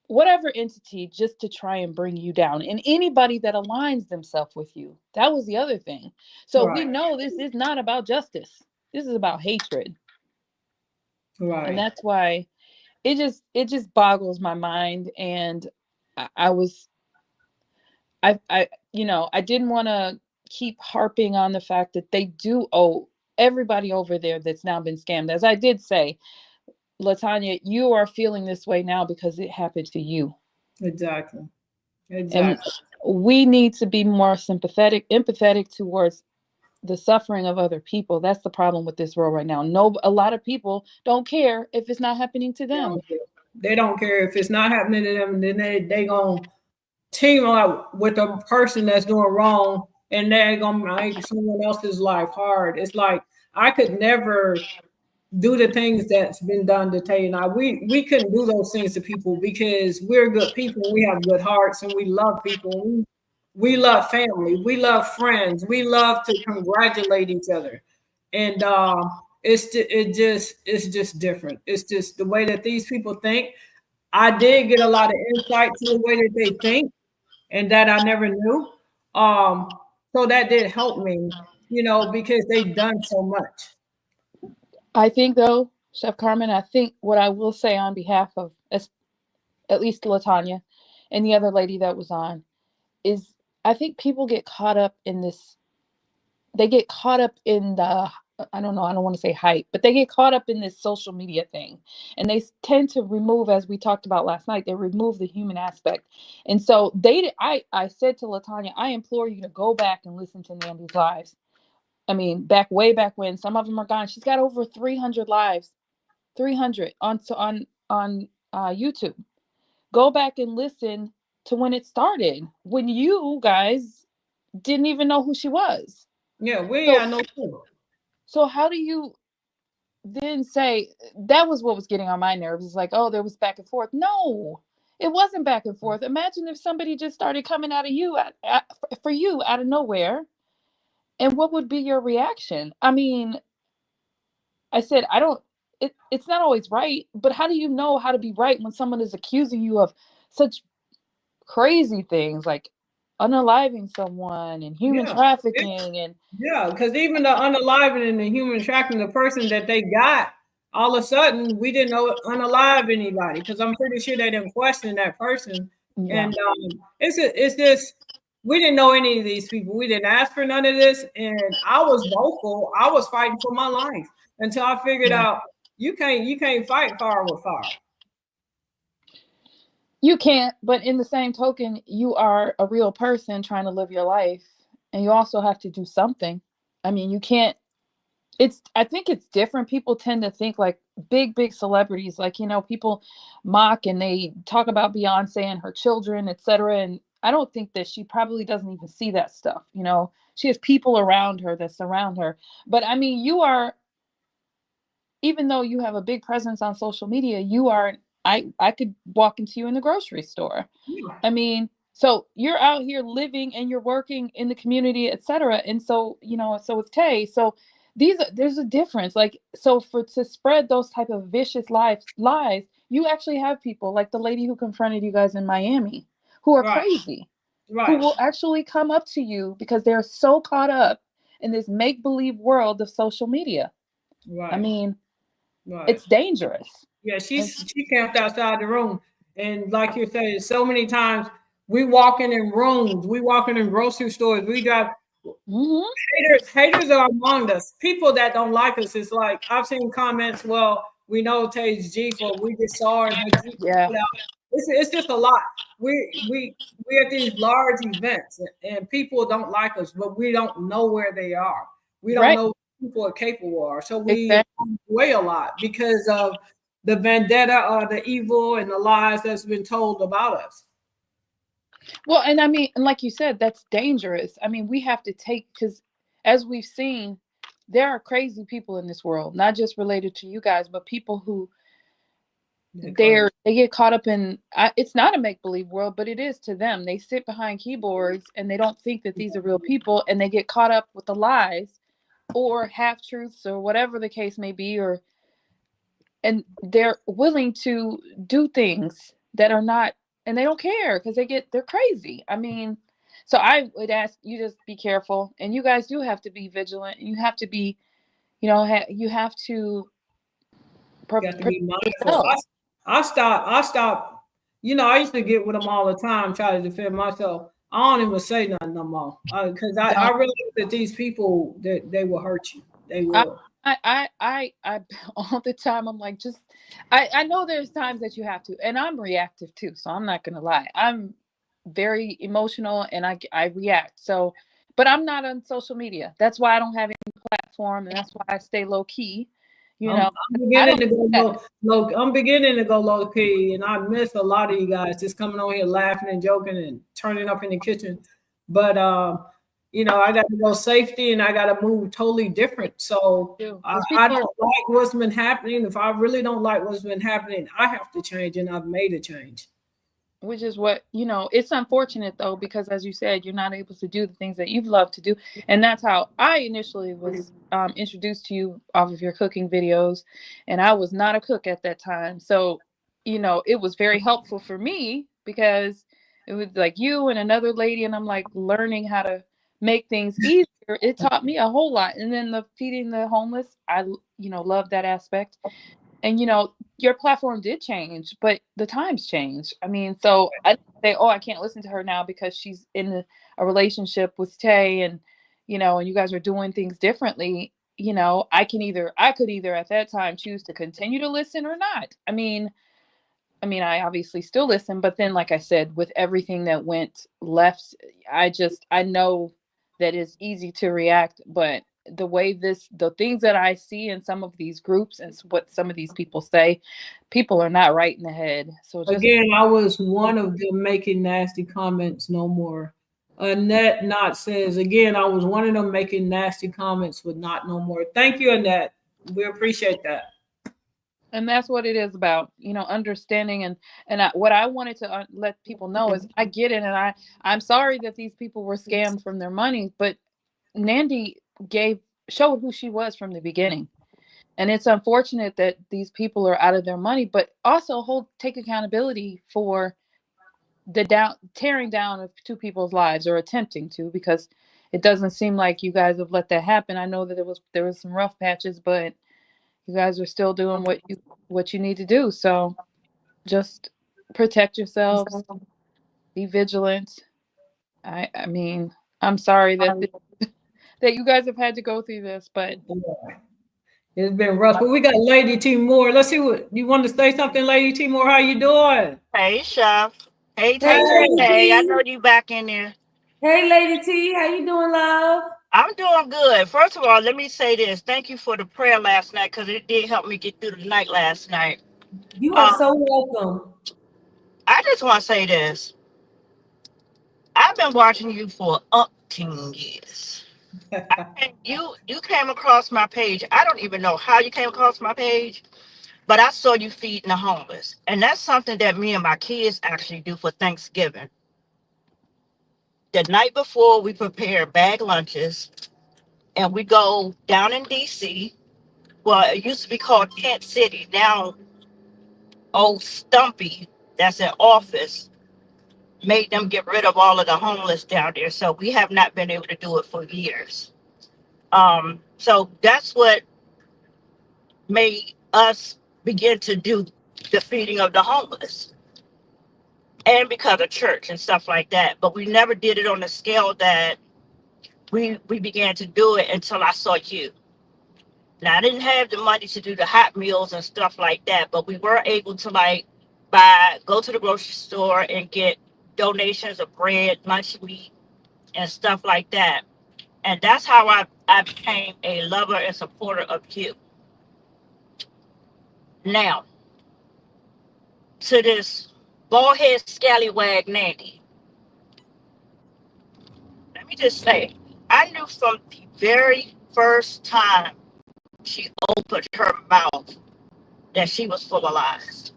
whatever entity just to try and bring you down, and anybody that aligns themselves with you. That was the other thing. So we know this is not about justice. This is about hatred. Right. And that's why it just boggles my mind. And I didn't want to keep harping on the fact that they do owe everybody over there that's now been scammed. As I did say, Latanya, you are feeling this way now because it happened to you. Exactly. And we need to be more empathetic towards the suffering of other people. That's the problem with this world right now. A lot of people don't care if it's not happening to them. They don't care if it's not happening to them. Then they gonna team up with the person that's doing wrong, and they're gonna make someone else's life hard. It's like, I could never do the things that's been done to Tay and I. We couldn't do those things to people, because we're good people. We have good hearts, and we love people. We love family. We love friends. We love to congratulate each other. And it's just different. It's just the way that these people think. I did get a lot of insight to the way that they think, and that I never knew. So that did help me, because they've done so much. I think, though, Chef Carmen, I think what I will say on behalf of at least Latanya and the other lady that was on is, I think people get caught up in this. They get caught up in the, I don't know, I don't want to say hype, but they get caught up in this social media thing. And they tend to remove, as we talked about last night, they remove the human aspect. And so I said to Latanya, I implore you to go back and listen to Nandy's lives. Way back when. Some of them are gone. She's got over 300 lives, 300 on YouTube. Go back and listen to when it started, when you guys didn't even know who she was. Yeah, we ain't So, got no clue. so how do you then say that was what was getting on my nerves? It's like, oh, there was back and forth. No, it wasn't back and forth. Imagine if somebody just started coming out of you for you out of nowhere, and what would be your reaction? I mean, I said, I don't, it's not always right, but how do you know how to be right when someone is accusing you of such crazy things like unaliving someone and human Yeah. trafficking and Yeah, because even the unalive and the human tracking, the person that they got, all of a sudden we didn't know unalive anybody because I'm pretty sure they didn't question that person. yeah, And it's just we didn't know any of these people. We didn't ask for none of this, and I was vocal. I was fighting for my life until I figured yeah. out you can't fight fire with fire. You can't, but in the same token, you are a real person trying to live your life, and you also have to do something. I mean, you can't. I think it's different. People tend to think like big celebrities, like, people mock and they talk about Beyonce and her children, etc. And I don't think that she probably doesn't even see that stuff. She has people around her that surround her. But I mean, you are, even though you have a big presence on social media, you are, I could walk into you in the grocery store. Yeah. I mean, so you're out here living and you're working in the community, etc. And so, so with Tay, so there's a difference. Like, so to spread those type of vicious lies, you actually have people like the lady who confronted you guys in Miami who are Right, crazy, who right, will actually come up to you because they're so caught up in this make-believe world of social media. I right, mean, right. it's dangerous. Yeah, And, she camped outside the room, and like you said, so many times we walking in rooms, we walking in grocery stores, we got mhm, haters are among us. People that don't like us. It's like I've seen comments. Well, we know Tay's Jeep, or we just saw her and her Jeep yeah, put out. It's just a lot. We at these large events, and people don't like us, but we don't know where they are. We don't right, know what people are capable of. So we exactly. weigh a lot because of the vendetta or the evil and the lies that's been told about us. Well, and I mean, and like you said, that's dangerous. I mean, we have to take, because as we've seen, there are crazy people in this world, not just related to you guys, but people who They're crazy. they get caught up in. It's not a make believe world, but it is to them. They sit behind keyboards and they don't think that these are real people, and they get caught up with the lies or half truths or whatever the case may be, and they're willing to do things that are not, and they don't care because they're crazy. I mean, so I would ask you, just be careful, and you guys do have to be vigilant, and you have to be, you have to You have to protect be mindful. yourself. I stopped. I used to get with them all the time, try to defend myself. I don't even say nothing no more because I Don't. really think that these people that they will hurt you. They I, will. I all the time. I'm like, just, I know there's times that you have to, and I'm reactive too. So I'm not gonna lie. I'm very emotional, and I react. So, but I'm not on social media. That's why I don't have any platform, and that's why I stay low key. You I'm, know, I'm I beginning don't to do go that. low. I'm beginning to go low key, and I miss a lot of you guys just coming on here laughing and joking and turning up in the kitchen. But I got to go safety, and I got to move totally different. So Too. I, Because I people are, don't like what's been happening. If I really don't like what's been happening, I have to change, and I've made a change. which is what, it's unfortunate though, because as you said, you're not able to do the things that you've loved to do. And that's how I initially was introduced to you off of your cooking videos. And I was not a cook at that time. So, it was very helpful for me because it was like you and another lady, and I'm like learning how to make things easier. It taught me a whole lot. And then the feeding the homeless, I love that aspect. And your platform did change, but the times change. I mean, so I don't say, oh, I can't listen to her now because she's in a relationship with Tay, and and you guys are doing things differently. I could either at that time choose to continue to listen or not. I mean, I obviously still listen, but then, like I said, with everything that went left, I know that it's easy to react, but the way the things that I see in some of these groups and what some of these people say, people are not right in the head. So just Again, I was one of them making nasty comments no more. Annette Knott says, again, I was one of them making nasty comments with not no more. Thank you, Annette. We appreciate that. and that's what it is about, understanding what I wanted to let people know is I get it, and I'm sorry that these people were scammed from their money, but Nandy showed who she was from the beginning. And it's unfortunate that these people are out of their money, but also take accountability for the tearing down of two people's lives, or attempting to, because it doesn't seem like you guys have let that happen. I know that there was some rough patches, but you guys are still doing what you need to do. So just protect yourselves, be vigilant. I mean, I'm sorry that that you guys have had to go through this, but It's been rough. But we got Lady T Moore. Let's see what you want to say something, Lady T Moore. How you doing? Hey, Chef. Hey, Hey, Tay. Lady Hey, I T. know you back in there. Hey, Lady T. How you doing, love? I'm doing good. First of all, let me say this. Thank you for the prayer last night, because it did help me get through the night last night. You are so welcome. I just want to say this. I've been watching you for umpteen years. You came across my page. I don't even know how you came across my page, but I saw you feeding the homeless. And that's something that me and my kids actually do for Thanksgiving. The night before, we prepare bag lunches, and we go down in DC. Well, it used to be called Tent City. Now, old Stumpy, that's an office, made them get rid of all of the homeless down there. So we have not been able to do it for years. So that's what made us begin to do the feeding of the homeless, and because of church and stuff like that. But we never did it on the scale that we began to do it until I saw you. Now, I didn't have the money to do the hot meals and stuff like that, but we were able to go to the grocery store and get donations of bread, lunch meat, and stuff like that. And that's how I became a lover and supporter of you. Now, to this bald-head scallywag Nandy, let me just say, I knew from the very first time she opened her mouth that she was full of lies.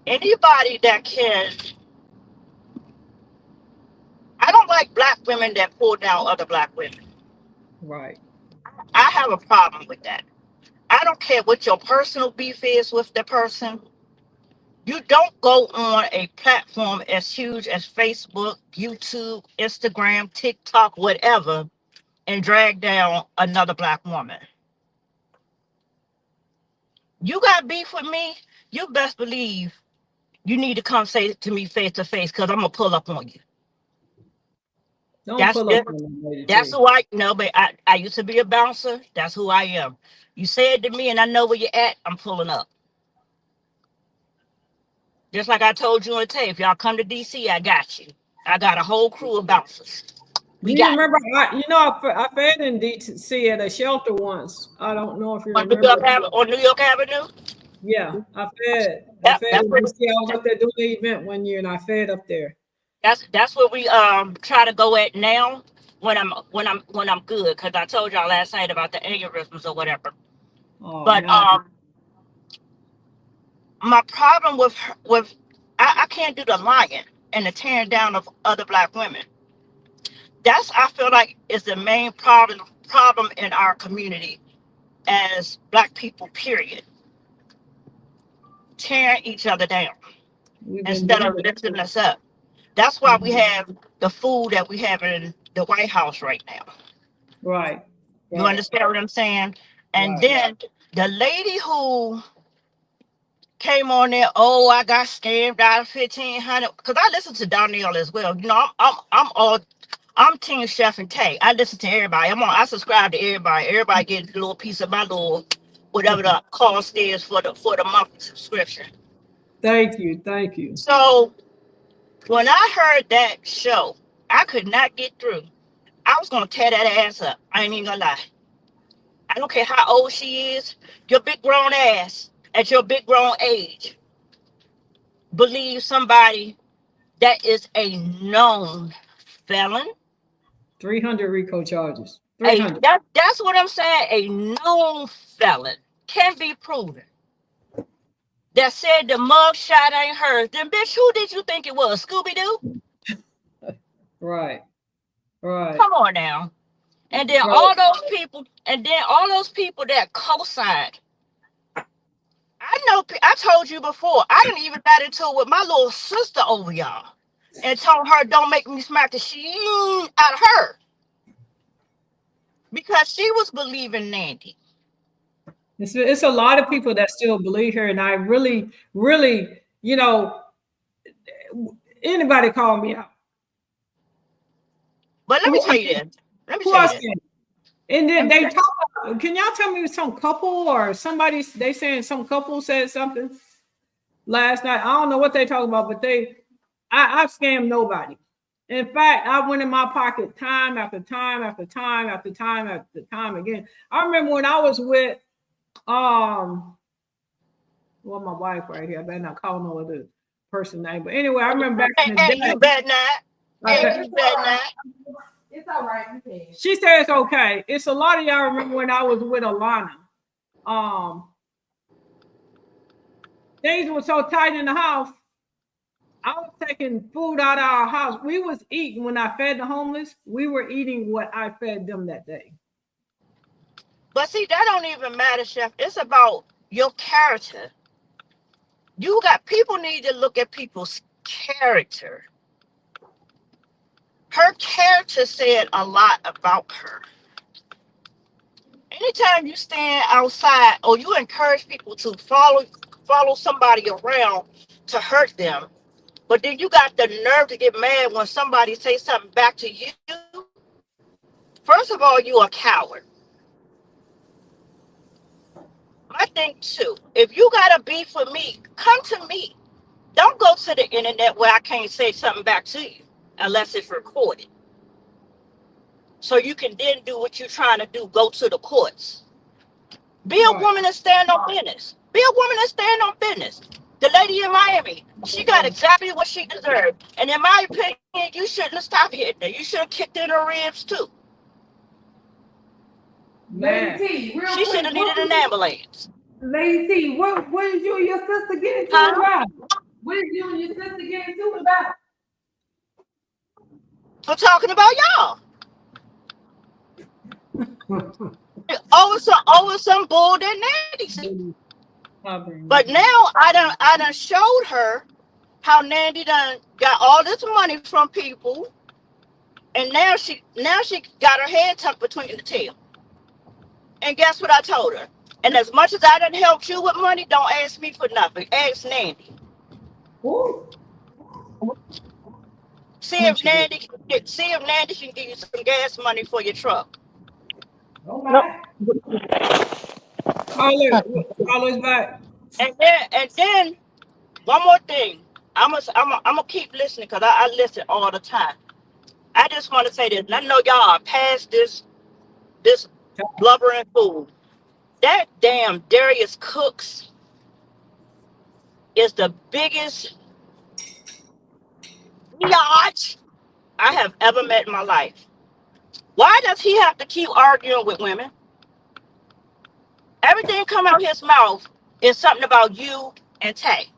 Anybody that can, I don't like black women that pull down other black women. Right. I have a problem with that. I don't care what your personal beef is with the person. You don't go on a platform as huge as Facebook, YouTube, Instagram, TikTok, whatever, and drag down another black woman. You got beef with me, you best believe you need to come say it to me face to face, because I'm going to pull up on you. Don't That's pull it. up on them, Lady That's T. who I know, but I used to be a bouncer. That's who I am. You say it to me and I know where you're at, I'm pulling up. Just like I told you on the tape, if y'all come to DC, I got you. I got a whole crew of bouncers. We You got remember, I fed in DC at a shelter once. I don't know if you on remember. New York Avenue. Yeah, I fed Yep, in DC. I was up there doing the event one year, and I fed up there. That's where we try to go at now when I'm good, because I told y'all last night about the aneurysms or whatever. Oh, But man. my problem with I can't do the lying and the tearing down of other black women. That's, I feel like, is the main problem in our community as black people, period. Tearing each other down instead of lifting us up. That's why we have the food that we have in the White House right now. Right. You understand what I'm saying? And then the lady who came on there, oh, I got scammed out of $1,500, because I listen to Donnell as well. You know, I'm Team Chef and Tay. I listen to everybody. I subscribe to everybody. Everybody gets a little piece of my little whatever the cost is for the monthly subscription. Thank you. So when I heard that show, I could not get through. I was gonna tear that ass up. I ain't even gonna lie. I don't care how old she is. Your big grown ass at your big grown age believe somebody that is a known felon. 300 RICO charges. 300. That's what I'm saying. A known felon can be proven. That said the mug shot ain't hers. Then bitch, who did you think it was? Scooby-Doo? Right. Right. Come on now. And then Right. all those people that co-signed. I know, I told you before, I didn't even got into it with my little sister over y'all and told her don't make me smack the shit out of her. Because she was believing Nandy. It's a lot of people that still believe her, and I really, really, anybody call me out. But let me tell you this. Who else can? And then they talk about, can y'all tell me some couple or somebody, they saying some couple said something last night. I don't know what they talk about, but I've scammed nobody. In fact, I went in my pocket time after time after time after time after time again. I remember when I was with my wife right here. I better not call no other person name. But anyway, I remember back in the day. You better not. You better not. It's all right. You can. She said it's okay. It's a lot of y'all remember when I was with Alana. Things were so tight in the house. I was taking food out of our house. We was eating when I fed the homeless. We were eating what I fed them that day. But see, that don't even matter, Chef. It's about your character. People need to look at people's character. Her character said a lot about her. Anytime you stand outside or you encourage people to follow somebody around to hurt them, but then you got the nerve to get mad when somebody says something back to you. First of all, you a coward. My thing too, if you got a beef with me, come to me. Don't go to the internet where I can't say something back to you unless it's recorded. So you can then do what you're trying to do, go to the courts. Be a woman and stand on business. Be a woman and stand on business. The lady in Miami, she got exactly what she deserved. And in my opinion, you shouldn't have stopped hitting her. You should have kicked in her ribs too. Lady T, real She quick, should have needed an ambulance. Lady T, what did you and your sister get into Huh? about? What did you and your sister get into about? For talking about y'all. over some bull that Nandy said. But now I done showed her how Nandy done got all this money from people, and now she got her head tucked between the tail. And guess what I told her? And as much as I done helped you with money, don't ask me for nothing. Ask Nandy. Ooh. See if Nandy can give you some gas money for your truck. Oh my. Carla's back. And then one more thing. I'm gonna keep listening because I listen all the time. I just want to say this. I know y'all are past this blubbering fool. That damn Darius Cooks is the biggest biatch I have ever met in my life. Why does he have to keep arguing with women? Everything come out his mouth is something about you and Tay.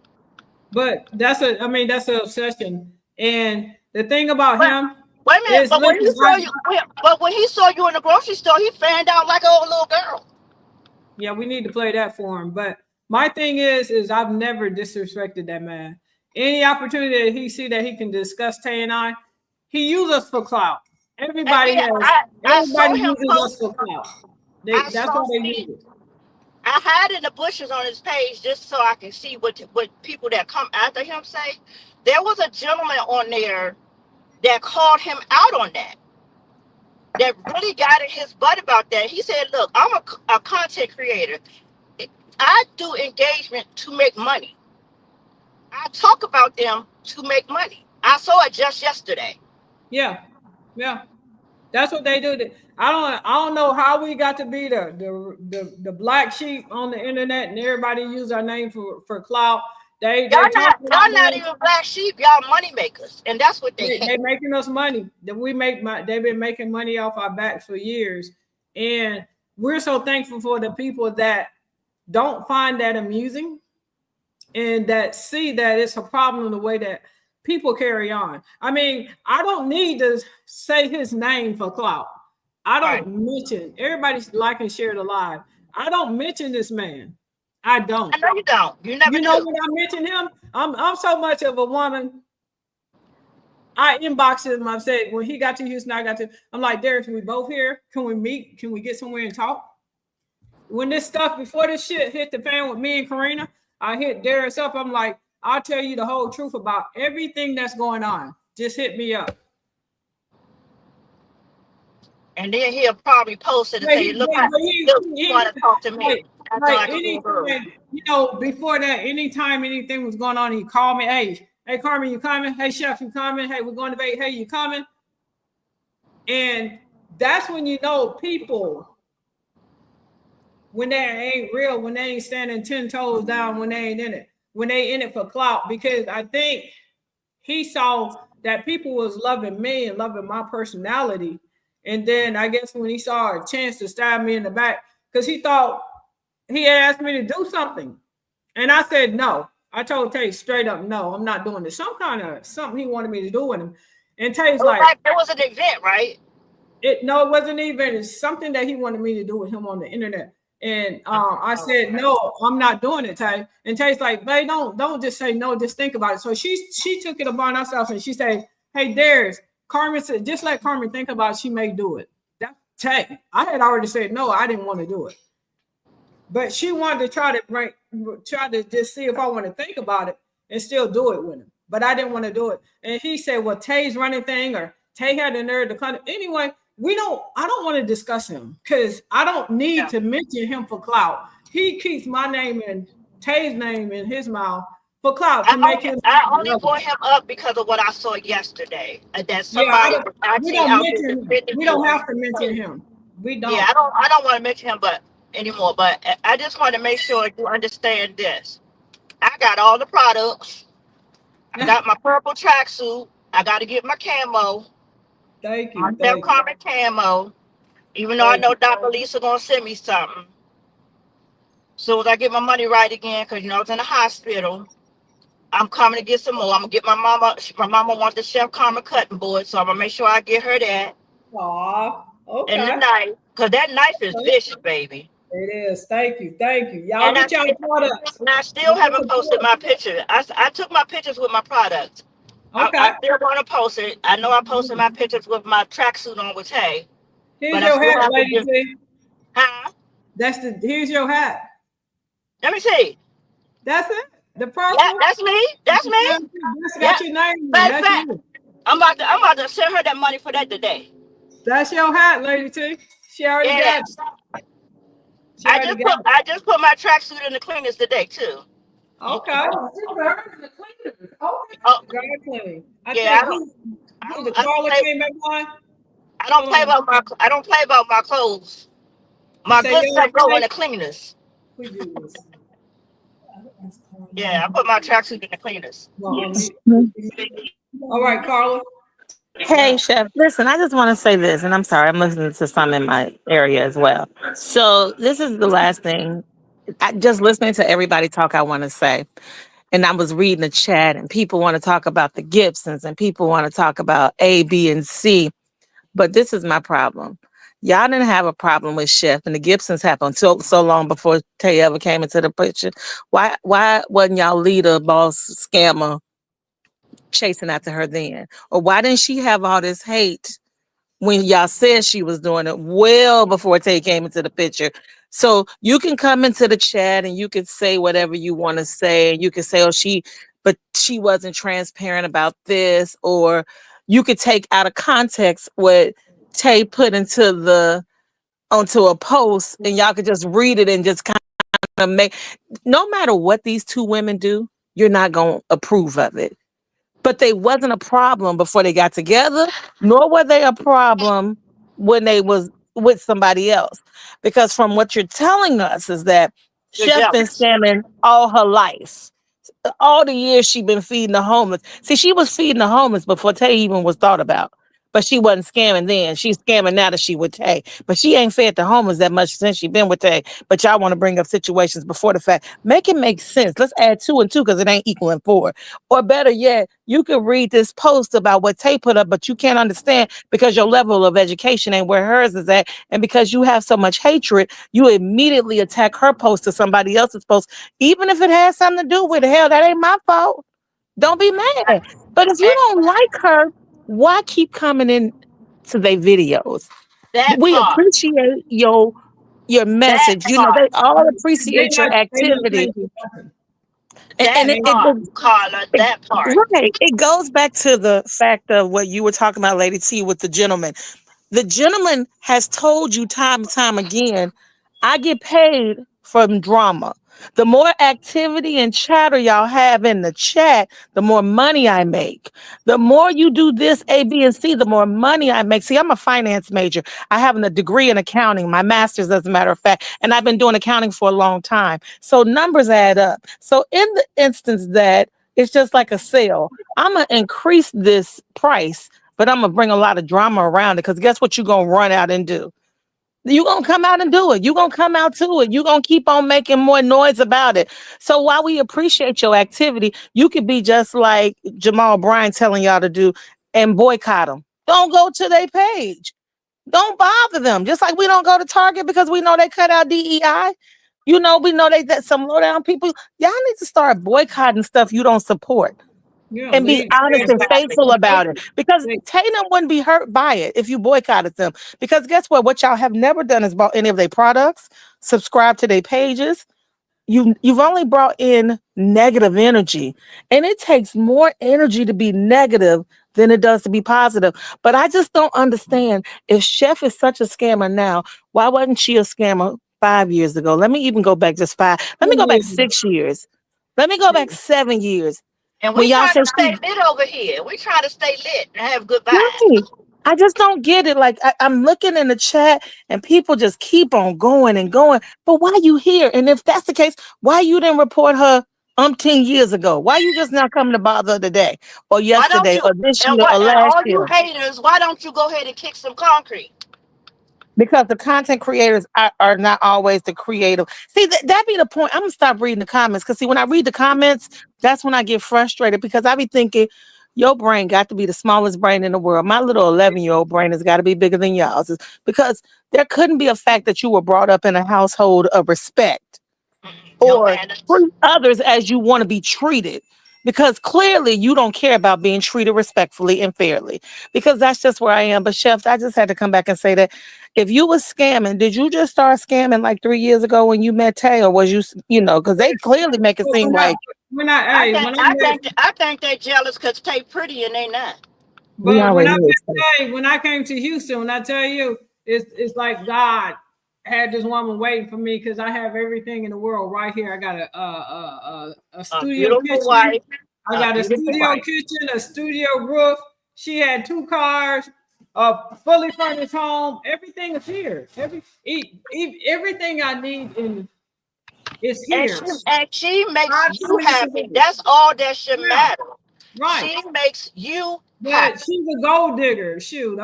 But that's an obsession. And the thing about him. Wait a minute, but when he saw you in the grocery store, he fanned out like an old little girl. Yeah, we need to play that for him. But my thing is I've never disrespected that man. Any opportunity that he see that he can discuss Tay and I, he uses us for clout. Everybody uses us for clout. That's what they use it. I hide in the bushes on his page just so I can see what people that come after him say. There was a gentleman on there that called him out on that really got in his butt about that. He said, look, I'm a content creator. I do engagement to make money. I talk about them to make money. I saw it just yesterday. Yeah. That's what they do. I don't know how we got to be the black sheep on the internet and everybody use our name for clout. They talk about Y'all not even black sheep. Y'all money makers, and that's what they they making us money. That we make they've been making money off our backs for years. And we're so thankful for the people that don't find that amusing and that see that it's a problem the way that people carry on. I mean, I don't need to say his name for clout. I don't mention everybody's like and share the live. I don't mention this man. I don't. I know you don't. You never You know do. when I mention him, I'm so much of a woman. I inboxed him. I said when he got to Houston, I got to. I'm like, Darius, we both here. Can we meet? Can we get somewhere and talk? When this stuff before this shit hit the fan with me and Karina, I hit Darius up. I'm like, I'll tell you the whole truth about everything that's going on. Just hit me up. And then he'll probably post it and say, "Look, I want to talk to me." Like anything, you know, before that, anytime anything was going on, he called me. Hey, Carmen, you coming? Hey, Chef, you coming? Hey, we're going to bait. Hey, you coming? And that's when you know people, when they ain't real, when they ain't standing 10 toes down, when they ain't in it, when they in it for clout. Because I think he saw that people was loving me and loving my personality. And then I guess when he saw a chance to stab me in the back, because he thought he had asked me to do something. And I said, no. I told Tay straight up, no, I'm not doing this. Some kind of something he wanted me to do with him. And Tay's like, it was an event, right? No, it wasn't even. It's something that he wanted me to do with him on the internet. And I said, no, I'm not doing it, Tay. And Tay's like, babe, don't just say no, just think about it. So she took it upon herself and she said, hey, Darius, Carmen said, just let Carmen think about it, she may do it. That's Tay. I had already said no, I didn't want to do it. But she wanted to try to just see if I want to think about it and still do it with him. But I didn't want to do it. And he said, well, Tay's running thing, or Tay had the nerve to come. Anyway, I don't want to discuss him because I don't need to mention him for clout. He keeps my name and Tay's name in his mouth for clout to make him. I only brought him up because of what I saw yesterday. That somebody was actually out there. We don't have to mention him. We don't. Yeah, I don't want to mention him, anymore. But I just want to make sure you understand this. I got all the products. I got my purple tracksuit. I got to get my camo. Thank you. My Carmen camo. Even though I know Dr. Lisa gonna send me something. As soon as I get my money right again, because I was in the hospital. I'm coming to get some more. I'm gonna get my mama. My mama wants the Chef Carmen cutting board, so I'm gonna make sure I get her that. Aw, okay. And the knife, because that knife is vicious, baby. It is. Thank you. Y'all get y'all products. And I still haven't posted my picture. I took my pictures with my products. Okay. I still want to post it. I know I posted my pictures with my tracksuit on with Tay. Here's your hat, lady. Huh? Here's your hat. Let me see. That's it. The purple. Yeah, that's me. That's me. That's your name. I'm about to send her that money for that today. That's your hat, Lady T. She already got it. I just put my tracksuit in the cleaners today too. Okay. Dry cleaning. I don't play about my clothes. My good stuff go in the cleaners. Yeah, I put my tracksuit in the cleaners. All right, Carla. Hey, Chef. Listen, I just want to say this, and I'm sorry, I'm listening to some in my area as well. So this is the last thing. Just listening to everybody talk, I want to say, and I was reading the chat, and people want to talk about the Gibsons, and people want to talk about A, B, and C. But this is my problem. Y'all didn't have a problem with Chef, and the Gibsons happened so long before Tay ever came into the picture. Why wasn't y'all leader, boss, scammer chasing after her then? Or why didn't she have all this hate when y'all said she was doing it well before Tay came into the picture? So you can come into the chat and you can say whatever you want to say. You can say, but she wasn't transparent about this, or you could take out of context what Tay put onto a post, and y'all could just read it and just kind of make, no matter what these two women do, you're not going to approve of it. But they wasn't a problem before they got together, nor were they a problem when they was with somebody else. Because from what you're telling us is that You're Chef been jealous. scamming all her life. All the years she been feeding the homeless. See, she was feeding the homeless before Tay even was thought about. But she wasn't scamming then. She's scamming now that she with Tay. But she ain't fed the homeless that much since she been with Tay. But y'all want to bring up situations before the fact. Make it make sense. Let's add 2 and 2 because it ain't equaling 4. Or better yet, you could read this post about what Tay put up, but you can't understand because your level of education ain't where hers is at. And because you have so much hatred, you immediately attack her post to somebody else's post, even if it has something to do with it. Hell, that ain't my fault. Don't be mad. But if you don't like her, why keep coming in to their videos? That We part. appreciate your That message. You know, part. they all They appreciate your not activity. saying nothing. And That it part, Carla. That part. right. It goes back to the fact of what you were talking about, Lady T, with the gentleman. The gentleman has told you time and time again, I get paid from drama. The more activity and chatter y'all have in the chat, the more money I make. The more you do this, A, B, and C, the more money I make. See, I'm a finance major. I have a degree in accounting, my master's, as a matter of fact, and I've been doing accounting for a long time. So numbers add up. So in the instance that it's just like a sale, I'm going to increase this price, but I'm gonna bring a lot of drama around it because guess what you're gonna run out and do? You're gonna come out and do it. You're gonna come out to it. You're gonna keep on making more noise about it. So while we appreciate your activity, you could be just like Jamal Bryan telling y'all to do and boycott them. Don't go to their page. Don't bother them. Just like we don't go to Target because we know they cut out DEI. You know, we know they that some low down people. Y'all need to start boycotting stuff you don't support Yeah, and be honest and faithful about it. Because they- Tatum wouldn't be hurt by it if you boycotted them. Because guess what? What y'all have never done is bought any of their products, subscribe to their pages. You've only brought in negative energy. And it takes more energy to be negative than it does to be positive. But I just don't understand if Chef is such a scammer now, why wasn't she a scammer 5 years ago? Let me even go back just 5. Let me go back 6 years. Let me go back 7 years. And When we y'all trying said to stay lit over here. We trying to stay lit and have good vibes. right. I just don't get it. Like I'm looking in the chat and people just keep on going and going. But why you here? And if that's the case, why you didn't report her umpteen years ago? Why you just not coming to bother today or Why don't yesterday you or this and year or what and last all you year? haters, why don't you go ahead and kick some concrete? Because the content creators are not always the creative. See, that be the point. I'm gonna stop reading the comments because see, when I read the comments, that's when I get frustrated because I be thinking, your brain got to be the smallest brain in the world. My little 11-year-old brain has got to be bigger than y'all's because there couldn't be a fact that you were brought up in a household of respect No or manners. treat others as you want to be treated. Because clearly you don't care about being treated respectfully and fairly. Because that's just where I am. But Chef, I just had to come back and say that if you was scamming, did you just start scamming like 3 years ago when you met Tay, or was you, because they clearly make it seem like hey, when I think they're jealous because they pretty and they not. we but when already I knew. So. hey, when I came to Houston, when I tell you, it's like God had this woman waiting for me because I have everything in the world right here. I got a studio Beautiful kitchen. wife. I got a Beautiful studio wife. kitchen, a studio roof. She had 2 cars, a fully furnished home. Everything is here. Everything I need is And here. she makes God you told me to happy. do it. That's all that should Yeah, matter. right. She makes you happy. But she's a gold digger. Shoot,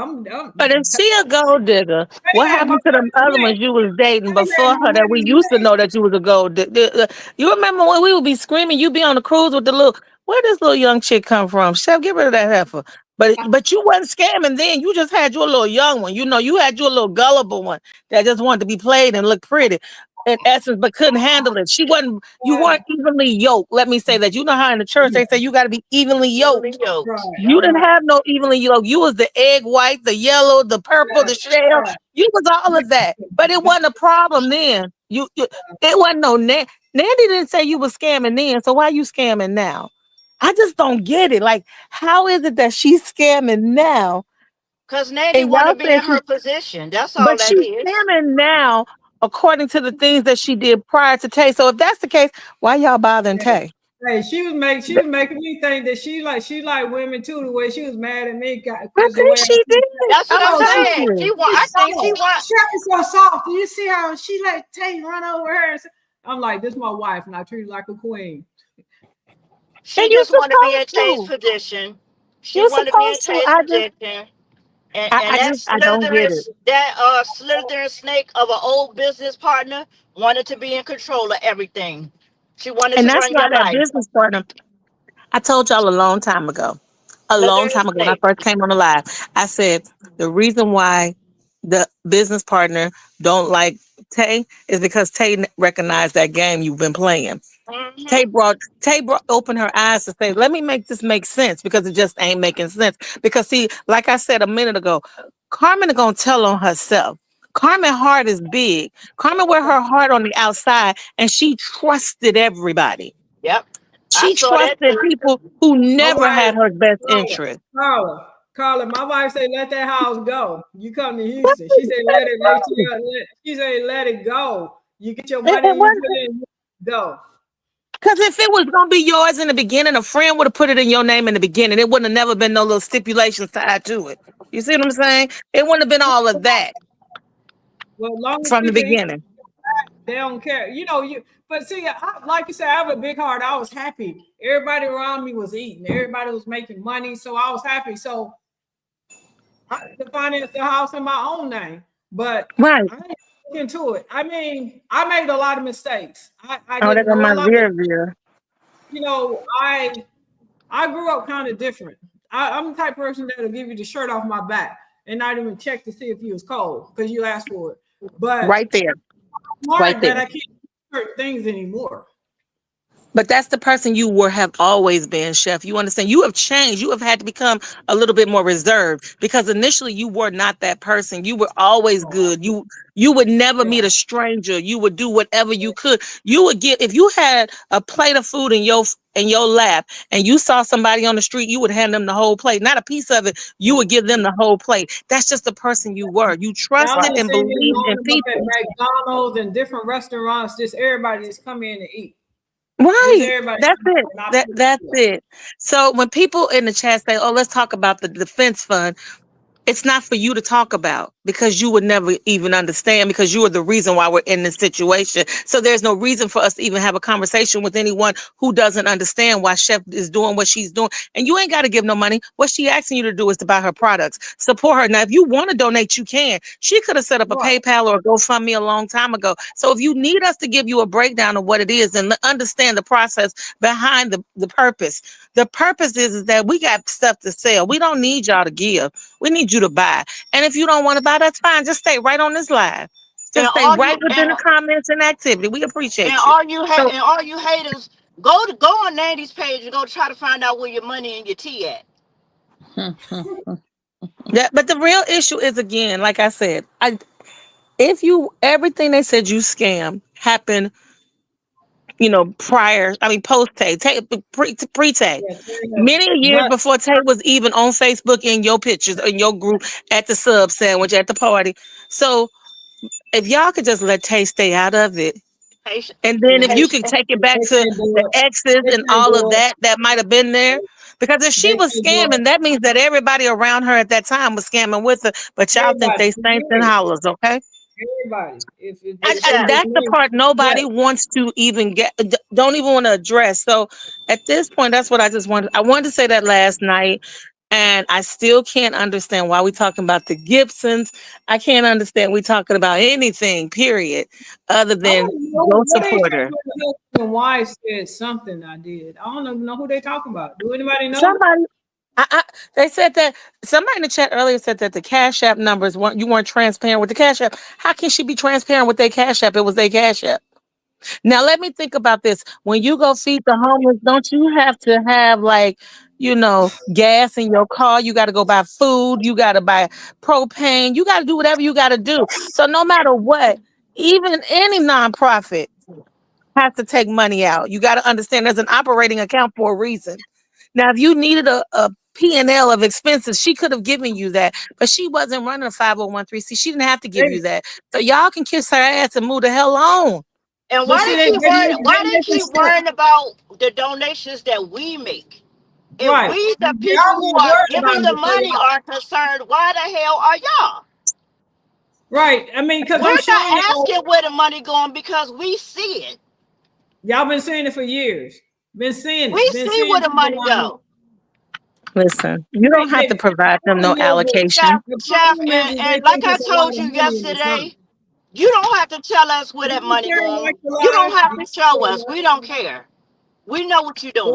But if she a gold digger, what had my happened to them other baby. ones you was dating Had before my her that we baby used to know that you was a gold digger? You remember when we would be screaming, you be on the cruise with the little, where this little young chick come from? Chef, get rid of that heifer. But you wasn't scamming then. You just had your little young one. You had your little gullible one that just wanted to be played and look pretty. In essence, but couldn't handle it. You weren't evenly yoked. Let me say that. You know how in the church they say you got to be evenly yoked. Yoked. You didn't have no evenly yolk. You was the egg white, the yellow, the purple, the shell. You was all of that. But it wasn't a problem then. It wasn't no Nandy didn't say you was scamming then. So why you scamming now? I just don't get it. Like, how is it that she's scamming now? Because Nandy And want to y'all be say in her position. That's all but that she's is. scamming now according to the things that she did prior to Tay. So if that's the case, why y'all bothering Tay? Hey, she was making me think that she like women too. The way she was mad at me I because the think way I she did. That's what I'm Oh, saying. Absolutely. She want. I think she want. Sherry's so soft. Do you see how she let Tay run over her? I'm like, this is my wife, and I treat her like a queen. She And you just want to be in supposed Tay's to. position. She You wanted to be in supposed to. Tay's position. And that I don't get it. slithering snake of an old business partner wanted to be in control of everything. She wanted And to that's run why your that life. business partner, I told y'all a long time ago, Slithering when I snake. first came on the live, I said the reason why the business partner don't like Tay is because Tay recognized that game you've been playing. Mm-hmm. Tay brought opened her eyes to say, let me make this make sense because it just ain't making sense. Because see, like I said a minute ago, Carmen is gonna tell on herself. Carmen heart is big. Carmen wear her heart on the outside, and she trusted everybody. Yep. I She saw that trusted too. people who My never wife, had her best Carla, interest. Carla, my wife said, let that house go. You come to Houston. She said, let it go. You get your money It and you wasn't put it in, go. because if it was gonna be yours in the beginning, a friend would have put it in your name in the beginning. It wouldn't have never been no little stipulations tied to it. You see what I'm saying? It wouldn't have been all of that Well, as long as from the people eat, beginning. they don't care. But see, like you said, I have a big heart. I was happy. Everybody around me was eating. Everybody was making money. So I was happy. So I had to finance the house in my own name. But Right. I didn't look into it. I mean, I made a lot of mistakes. I Oh, didn't that's on know a my lot. rear. I grew up kind of different. I'm the type of person that'll give you the shirt off my back and not even check to see if you was cold because you asked for it. But Right there. I'm Right learned there. that I can't do certain things anymore. But that's the person you have always been, Chef. You understand? You have changed. You have had to become a little bit more reserved because initially you were not that person. You were always good. You would never Yeah. meet a stranger. You would do whatever you could. You would get if you had a plate of food in your lap and you saw somebody on the street, you would hand them the whole plate, not a piece of it. You would give them the whole plate. That's just the person you were. You Y'all trusted just and see me believed in loading them up people. at McDonald's and different restaurants. Just everybody just come in and eat. Just Right. everybody. That's it. Not That's it. So when people in the chat say, "Oh, let's talk about the defense fund," it's not for you to talk about because you would never even understand because you are the reason why we're in this situation. So there's no reason for us to even have a conversation with anyone who doesn't understand why Chef is doing what she's doing. And you ain't got to give no money. What she asking you to do is to buy her products. Support her. Now, if you want to donate, you can. She could have set up a right. PayPal or a GoFundMe a long time ago. So if you need us to give you a breakdown of what it is and understand the process behind the purpose, the purpose is that we got stuff to sell. We don't need y'all to give. We need you to buy. And if you don't want to buy, that's fine. Just stay right on this live. And Just stay all you right within the comments and activity. We appreciate you. So all you haters, go on Nandy's page and go try to find out where your money and your tea at. yeah, but the real issue is again, like I said, if you everything they said you scam happened, post Tay, pre Tay. Yeah, Many a years but before Tay was even on Facebook in your pictures, in your group, at the sub sandwich, at the party. So if y'all could just let Tay stay out of it. Patient. And then if they, you could take it back they to can't do the it. exes They and can't all of do it. that might have been there. Because if she They was can't do it. scamming, that means that everybody around her at that time was scamming with her. But y'all think Everybody. they saints and hollers, okay? Everybody. If it, Hey, if And Chef. it's that's the me, part yes. nobody wants to even don't even want to address. So at this point, that's what I wanted to say that last night. And I still can't understand why we talking about the Gibsons. I can't understand we talking about anything, period, other I than don't know go what they support talking her. about. The husband and wife said something I did. I don't even know who they talking about. Do anybody know? Somebody, they said that somebody in the chat earlier said that the Cash App numbers weren't transparent with the Cash App. How can she be transparent with their Cash App? It was their Cash App. Now let me think about this. When you go feed the homeless, don't you have to have gas in your car? You got to go buy food. You got to buy propane. You got to do whatever you got to do. So no matter what, even any nonprofit has to take money out. You got to understand there's an operating account for a reason. Now, if you needed a P&L of expenses, she could have given you that, but she wasn't running a 501c. She didn't have to give They, you that. So y'all can kiss her ass and move the hell on. And But see, why they they make it keep stuff. worrying about the donations that we make? If Right. we, the Y'all people who not are worried giving about the it. money, are concerned, why the hell are y'all? Right. I mean, because We're I'm not showing y'all, asking where the money going because we see it. y'all been saying it for years. Been seeing We it. Been see seeing where the people money line up. go. Listen, you don't have to provide them no allocation. The Chef, problem is and they like think I it's a lot told of you money and it's not. yesterday, you don't have to tell us where that You money can't like going. the You don't lies. have to show us. We don't care. We know what you're doing.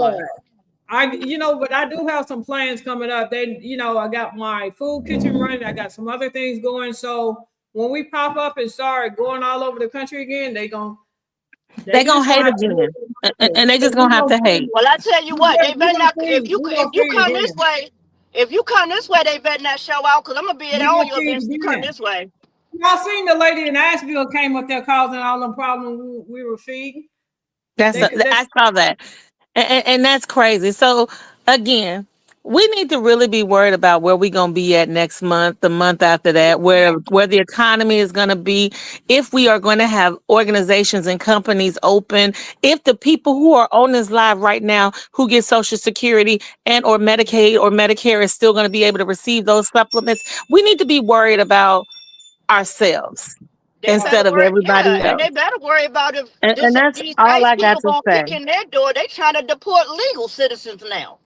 But I do have some plans coming up. I got my food kitchen running. I got some other things going. So when we pop up and start going all over the country again, they They gonna just hate have to again, do and they just gonna have to hate. Well, I tell you what, they better not. we If gonna you feed come this again. way, they better not show out because I'm gonna be at We all gonna your feed events. You come again. this way. Y'all seen the lady in Asheville came up there causing all them problems we were feeding. I saw that, and that's crazy. So again, we need to really be worried about where we're gonna be at next month, the month after that, where the economy is gonna be, if we are going to have organizations and companies open, if the people who are on this live right now who get Social Security and or Medicaid or Medicare is still going to be able to receive those supplements. We need to be worried about ourselves They better instead of worry, everybody and else. they better worry about if And that's these all ICE I got people to gonna say. kick in their door. They trying to deport legal citizens now.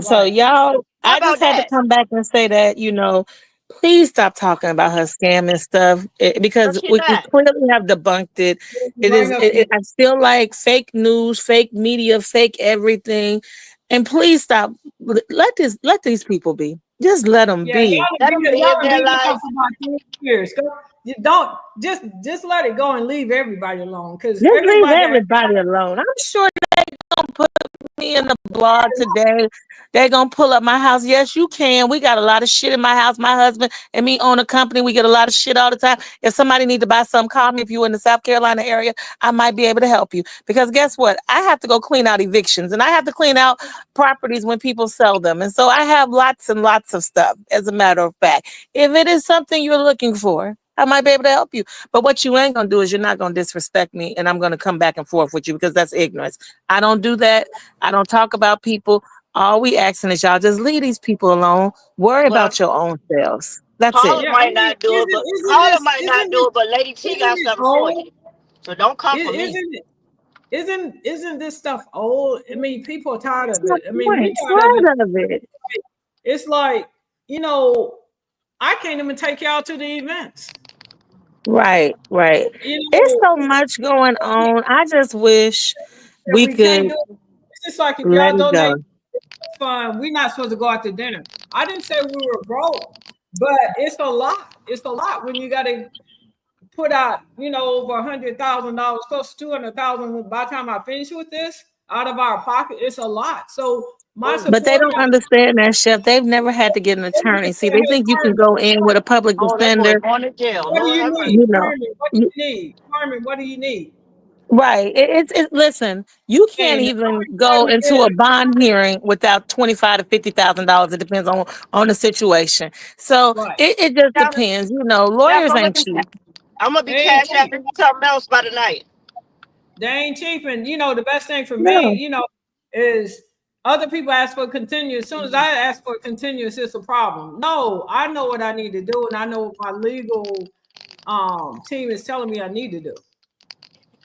So y'all, How I just about had to that? come back and say that, please stop talking about her scamming stuff because But she we not. clearly have debunked it. I feel like fake news, fake media, fake everything. And please stop. Let these people be. Just let them Yeah, be. Let them live y'all their been life. for about 3 years. You don't just let it go and leave everybody alone. Because Just leave everybody everybody alone. I'm sure gonna put me in the blog today. They're gonna pull up my house. Yes, you can. We got a lot of shit in my house. My husband and me own a company. We get a lot of shit all the time. If somebody need to buy something, call me. If you're in the South Carolina area, I might be able to help you. Because guess what? I have to go clean out evictions and I have to clean out properties when people sell them. And so I have lots and lots of stuff, as a matter of fact. If it is something you're looking for, I might be able to help you. But what you ain't gonna do is you're not gonna disrespect me and I'm gonna come back and forth with you because that's ignorance. I don't do that. I don't talk about people. All we asking is y'all just leave these people alone. Worry Well, about your own selves. That's Paula it. might not do it, but Lady T got something for you. So don't come for me. Isn't this stuff old? I mean, people are tired of That's it. I my mean, we point. tired of it. Tired of it. It's like, I can't even take y'all to the events. Right. It's so much going on. I just wish we we can't could do it. It's just like if let y'all it go. donate fund, we're not supposed to go out to dinner. I didn't say we were broke, but it's a lot. It's a lot when you got to put out, over $100,000, close to $200,000 by the time I finish with this out of our pocket. It's a lot. So my support. But they don't understand that, Chef. They've never had to get an attorney. See, they think you can go in with a public Oh, that boy defender. going to jail. What do Lord you have need? mercy. Carmen, what do you need? Carmen, what do you need? Right. Listen, you can't And even go into a bond hearing without $25,000 to $50,000. It depends on the situation. So right. it just Chef, depends. Lawyers ain't cheap. I'm going to be They cash ain't cheap. after something else by the night. They ain't cheap. And the best thing for No. me, is other people ask for continuous. As soon as I ask for continuous, it's a problem. No, I know what I need to do, and I know what my legal team is telling me I need to do.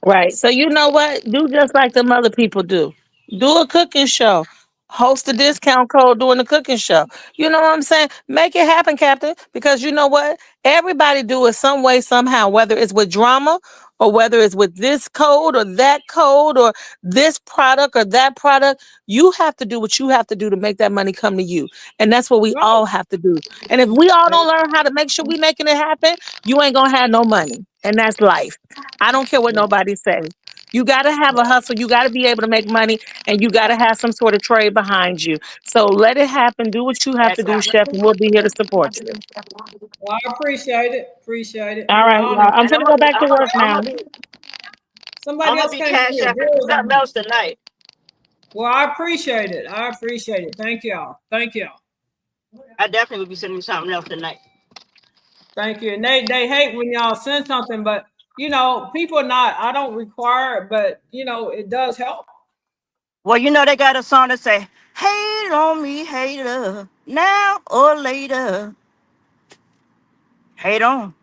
Right. So you know what? Do just like them other people do. Do a cooking show. Host a discount code during the cooking show. You know what I'm saying? Make it happen, Captain. Because you know what? Everybody do it some way, somehow, whether it's with drama or whether it's with this code or this product or that product. You have to do what you have to do to make that money come to you. And that's what we Right. all have to do. And if we all don't learn how to make sure we making it happen, you ain't gonna have no money. And that's life. I don't care what nobody says. You got to have a hustle. You got to be able to make money and you got to have some sort of trade behind you. So let it happen. Do what you have to do, Chef, and we'll be here to support you. Well, I appreciate it. Appreciate it. All right, y'all. I'm going to go back to work now. Somebody else be came cash in. after something else tonight. Well, I appreciate it. Thank y'all. I definitely will be sending you something else tonight. Thank you. And they hate when y'all send something, but people are not, I don't require it, but it does help. Well, they got a song that say, "Hate on me, hater, now or later, hate on."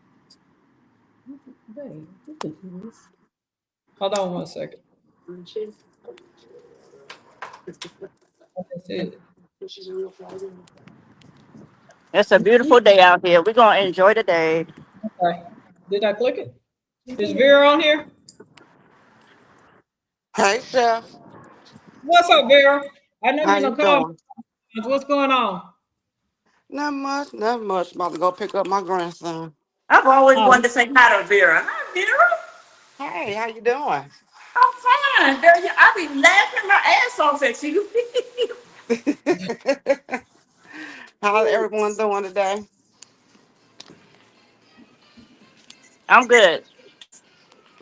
Dang, look at this. Hold on one second. That's it. It's a beautiful day out here. We're gonna enjoy the day. Okay. Did I click it? Is Vera on here? Hey, Chef. What's up, Vera? I know How you're you gonna call doing? me. What's going on? Not much, not much. About to go pick up my grandson. I've always Oh, wanted to say hi to Vera. Hi, Vera. Hey, how you doing? I'm fine. Girl, I be laughing my ass off at you. How's everyone doing today?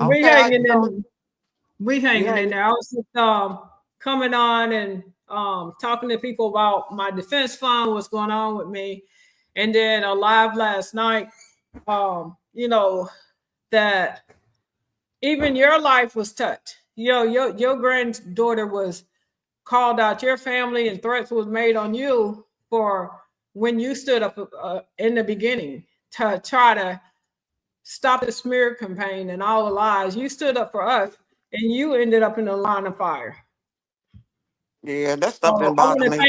we hanging Okay, how you in there. doing? We You hanging in hanging? there. I was just coming on and talking to people about my defense fund, what's going on with me, and then a live last night. That even your life was touched. Your granddaughter was called out, your family, and threats was made on you for when you stood up in the beginning to try to stop the smear campaign and all the lies. You stood up for us, and you ended up in the line of fire. Yeah, that So stuff been I want bothering to me.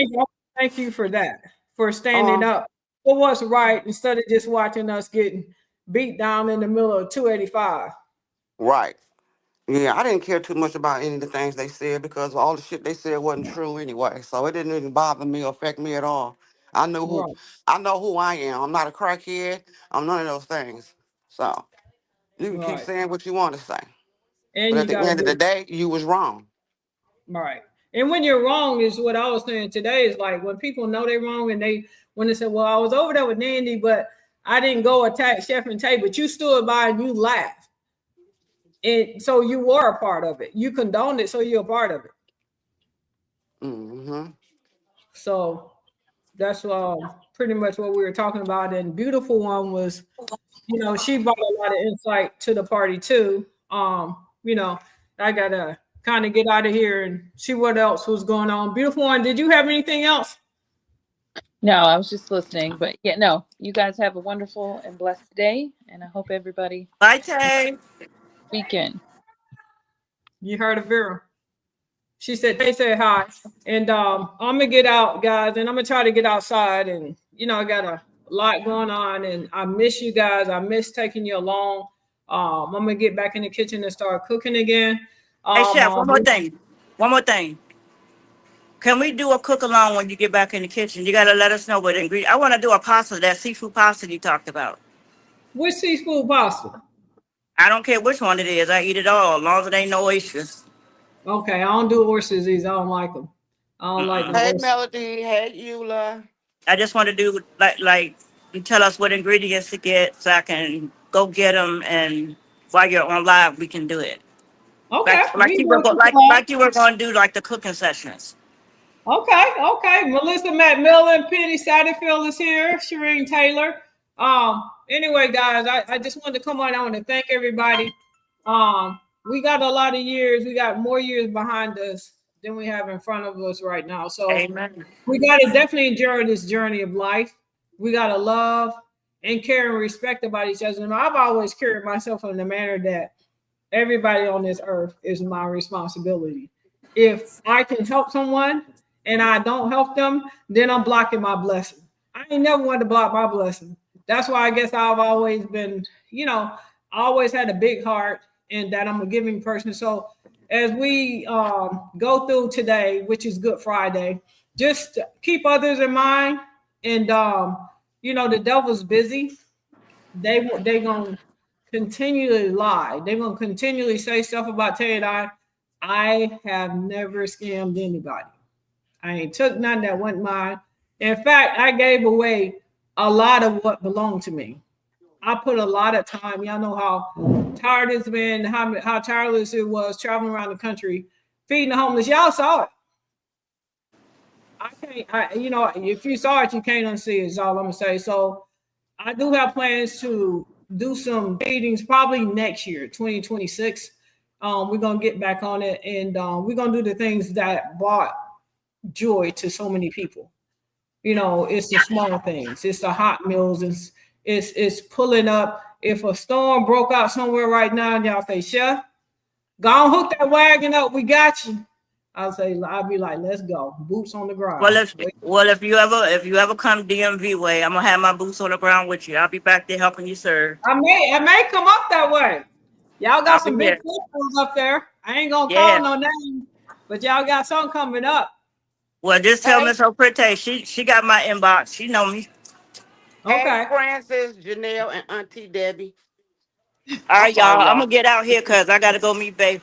thank you for that, for standing Um, up for what's right instead of just watching us getting beat down in the middle of 285. right. Yeah, I didn't care too much about any of the things they said because all the shit they said wasn't true anyway. So it didn't even bother me or affect me at all. I knew who Right. I know who I am. I'm not a crackhead. I'm none of those things. So you can keep Right. saying what you want to say. But And at you the got to end of the do day, you was wrong. right. And when you're wrong is what I was saying today is like when people know they're wrong and when they say, well, I was over there with Nandy, but I didn't go attack Chef and Tay, but you stood by and you laughed. And so you were a part of it. You condoned it, so you're a part of it. Mm-hmm. So that's pretty much what we were talking about. And beautiful one was, she brought a lot of insight to the party too. I gotta kind of get out of here and see what else was going on. Beautiful one, did you have anything else? No, I was just listening. But yeah, no, you guys have a wonderful and blessed day. And I hope everybody Bye, Tay. weekend. You heard of Vera. She said they said hi. And I'm gonna get out, guys, and I'm gonna try to get outside. And I got a lot going on, and I miss you guys. I miss taking you along. I'm gonna get back in the kitchen and start cooking again. Hey, Chef, I'll one more thing. One more thing. Can we do a cook along when you get back in the kitchen? You gotta let us know what ingredients. I want to do a pasta, that seafood pasta you talked about. Which seafood pasta? I don't care which one it is. I eat it all, as long as it ain't no oysters. Okay, I don't do oysters. These I don't like them. I don't like them Mm-mm. Hey, oysters. Melody. Hey, Eula. I just want to do like you tell us what ingredients to get, so I can go get them, and while you're on live, we can do it. Okay, Like we you were do go, it today. like you were going to do like the cooking sessions. Okay. Melissa McMillan, Penny Satterfield is here. Shireen Taylor. Anyway, guys, I just wanted to come on. I want to thank everybody. We got a lot of years. We got more years behind us than we have in front of us right now. So Amen. we got to definitely enjoy this journey of life. We got to love and care and respect about each other. And I've always carried myself in the manner that everybody on this earth is my responsibility. If I can help someone and I don't help them, then I'm blocking my blessing. I ain't never wanted to block my blessing. That's why I guess I've always been, I always had a big heart and that I'm a giving person. So as we go through today, which is Good Friday, just keep others in mind. And the devil's busy. They gonna continually lie. They're gonna continually say stuff about Tay and I. I have never scammed anybody. I ain't took none that wasn't mine. In fact, I gave away a lot of what belonged to me. I put a lot of time. Y'all know how tired it's been, how tireless it was traveling around the country, feeding the homeless. Y'all saw it. I can't, if you saw it, you can't unsee it, is all I'm gonna say. So I do have plans to do some meetings probably next year, 2026. We're gonna get back on it, and we're gonna do the things that brought joy to so many people. It's the small things. It's the hot meals. It's pulling up. If a storm broke out somewhere right now, and y'all say, "Chef, go on, hook that wagon up. We got you." I'll be like, "Let's go. Boots on the ground." If you ever come DMV way, I'm gonna have my boots on the ground with you. I'll be back there helping you serve. I may come up that way. Y'all got I'll some be big there. footballs up there. I ain't gonna Yeah. call no name, but y'all got something coming up. Well, just tell Hey. Miss O'Prete, she got my inbox. She know me. Okay. Hey, Francis, Janelle, and Auntie Debbie. All I'm right, y'all. sorry, I'm y'all. gonna get out here because I gotta go meet Babe.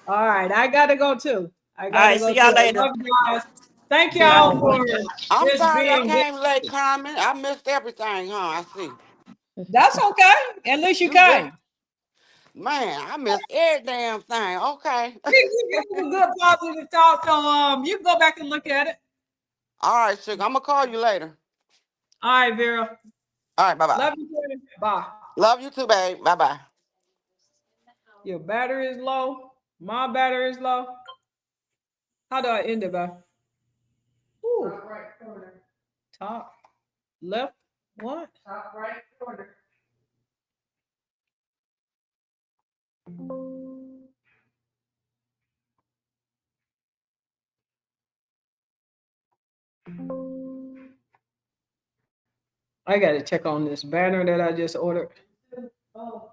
All right. I gotta go too. All right, see y'all I later. love you guys. Thank See y'all y'all later. for I'm just sorry I being came late, good. Carmen. I missed everything, huh? I see. That's okay. At least you You good? came. Man, I missed every damn thing. Okay. You gave a good positive thought, so you can go back and look at it. All right, sugar. I'm gonna call you later. All right, Vera. All right, bye-bye. Love you, Vera. Bye. Love you too, babe. Bye-bye. Your battery is low. My battery is low. How do I end it, bro? Ooh. Top right corner. Top left. What? Top right corner. I got to check on this banner that I just ordered. Oh.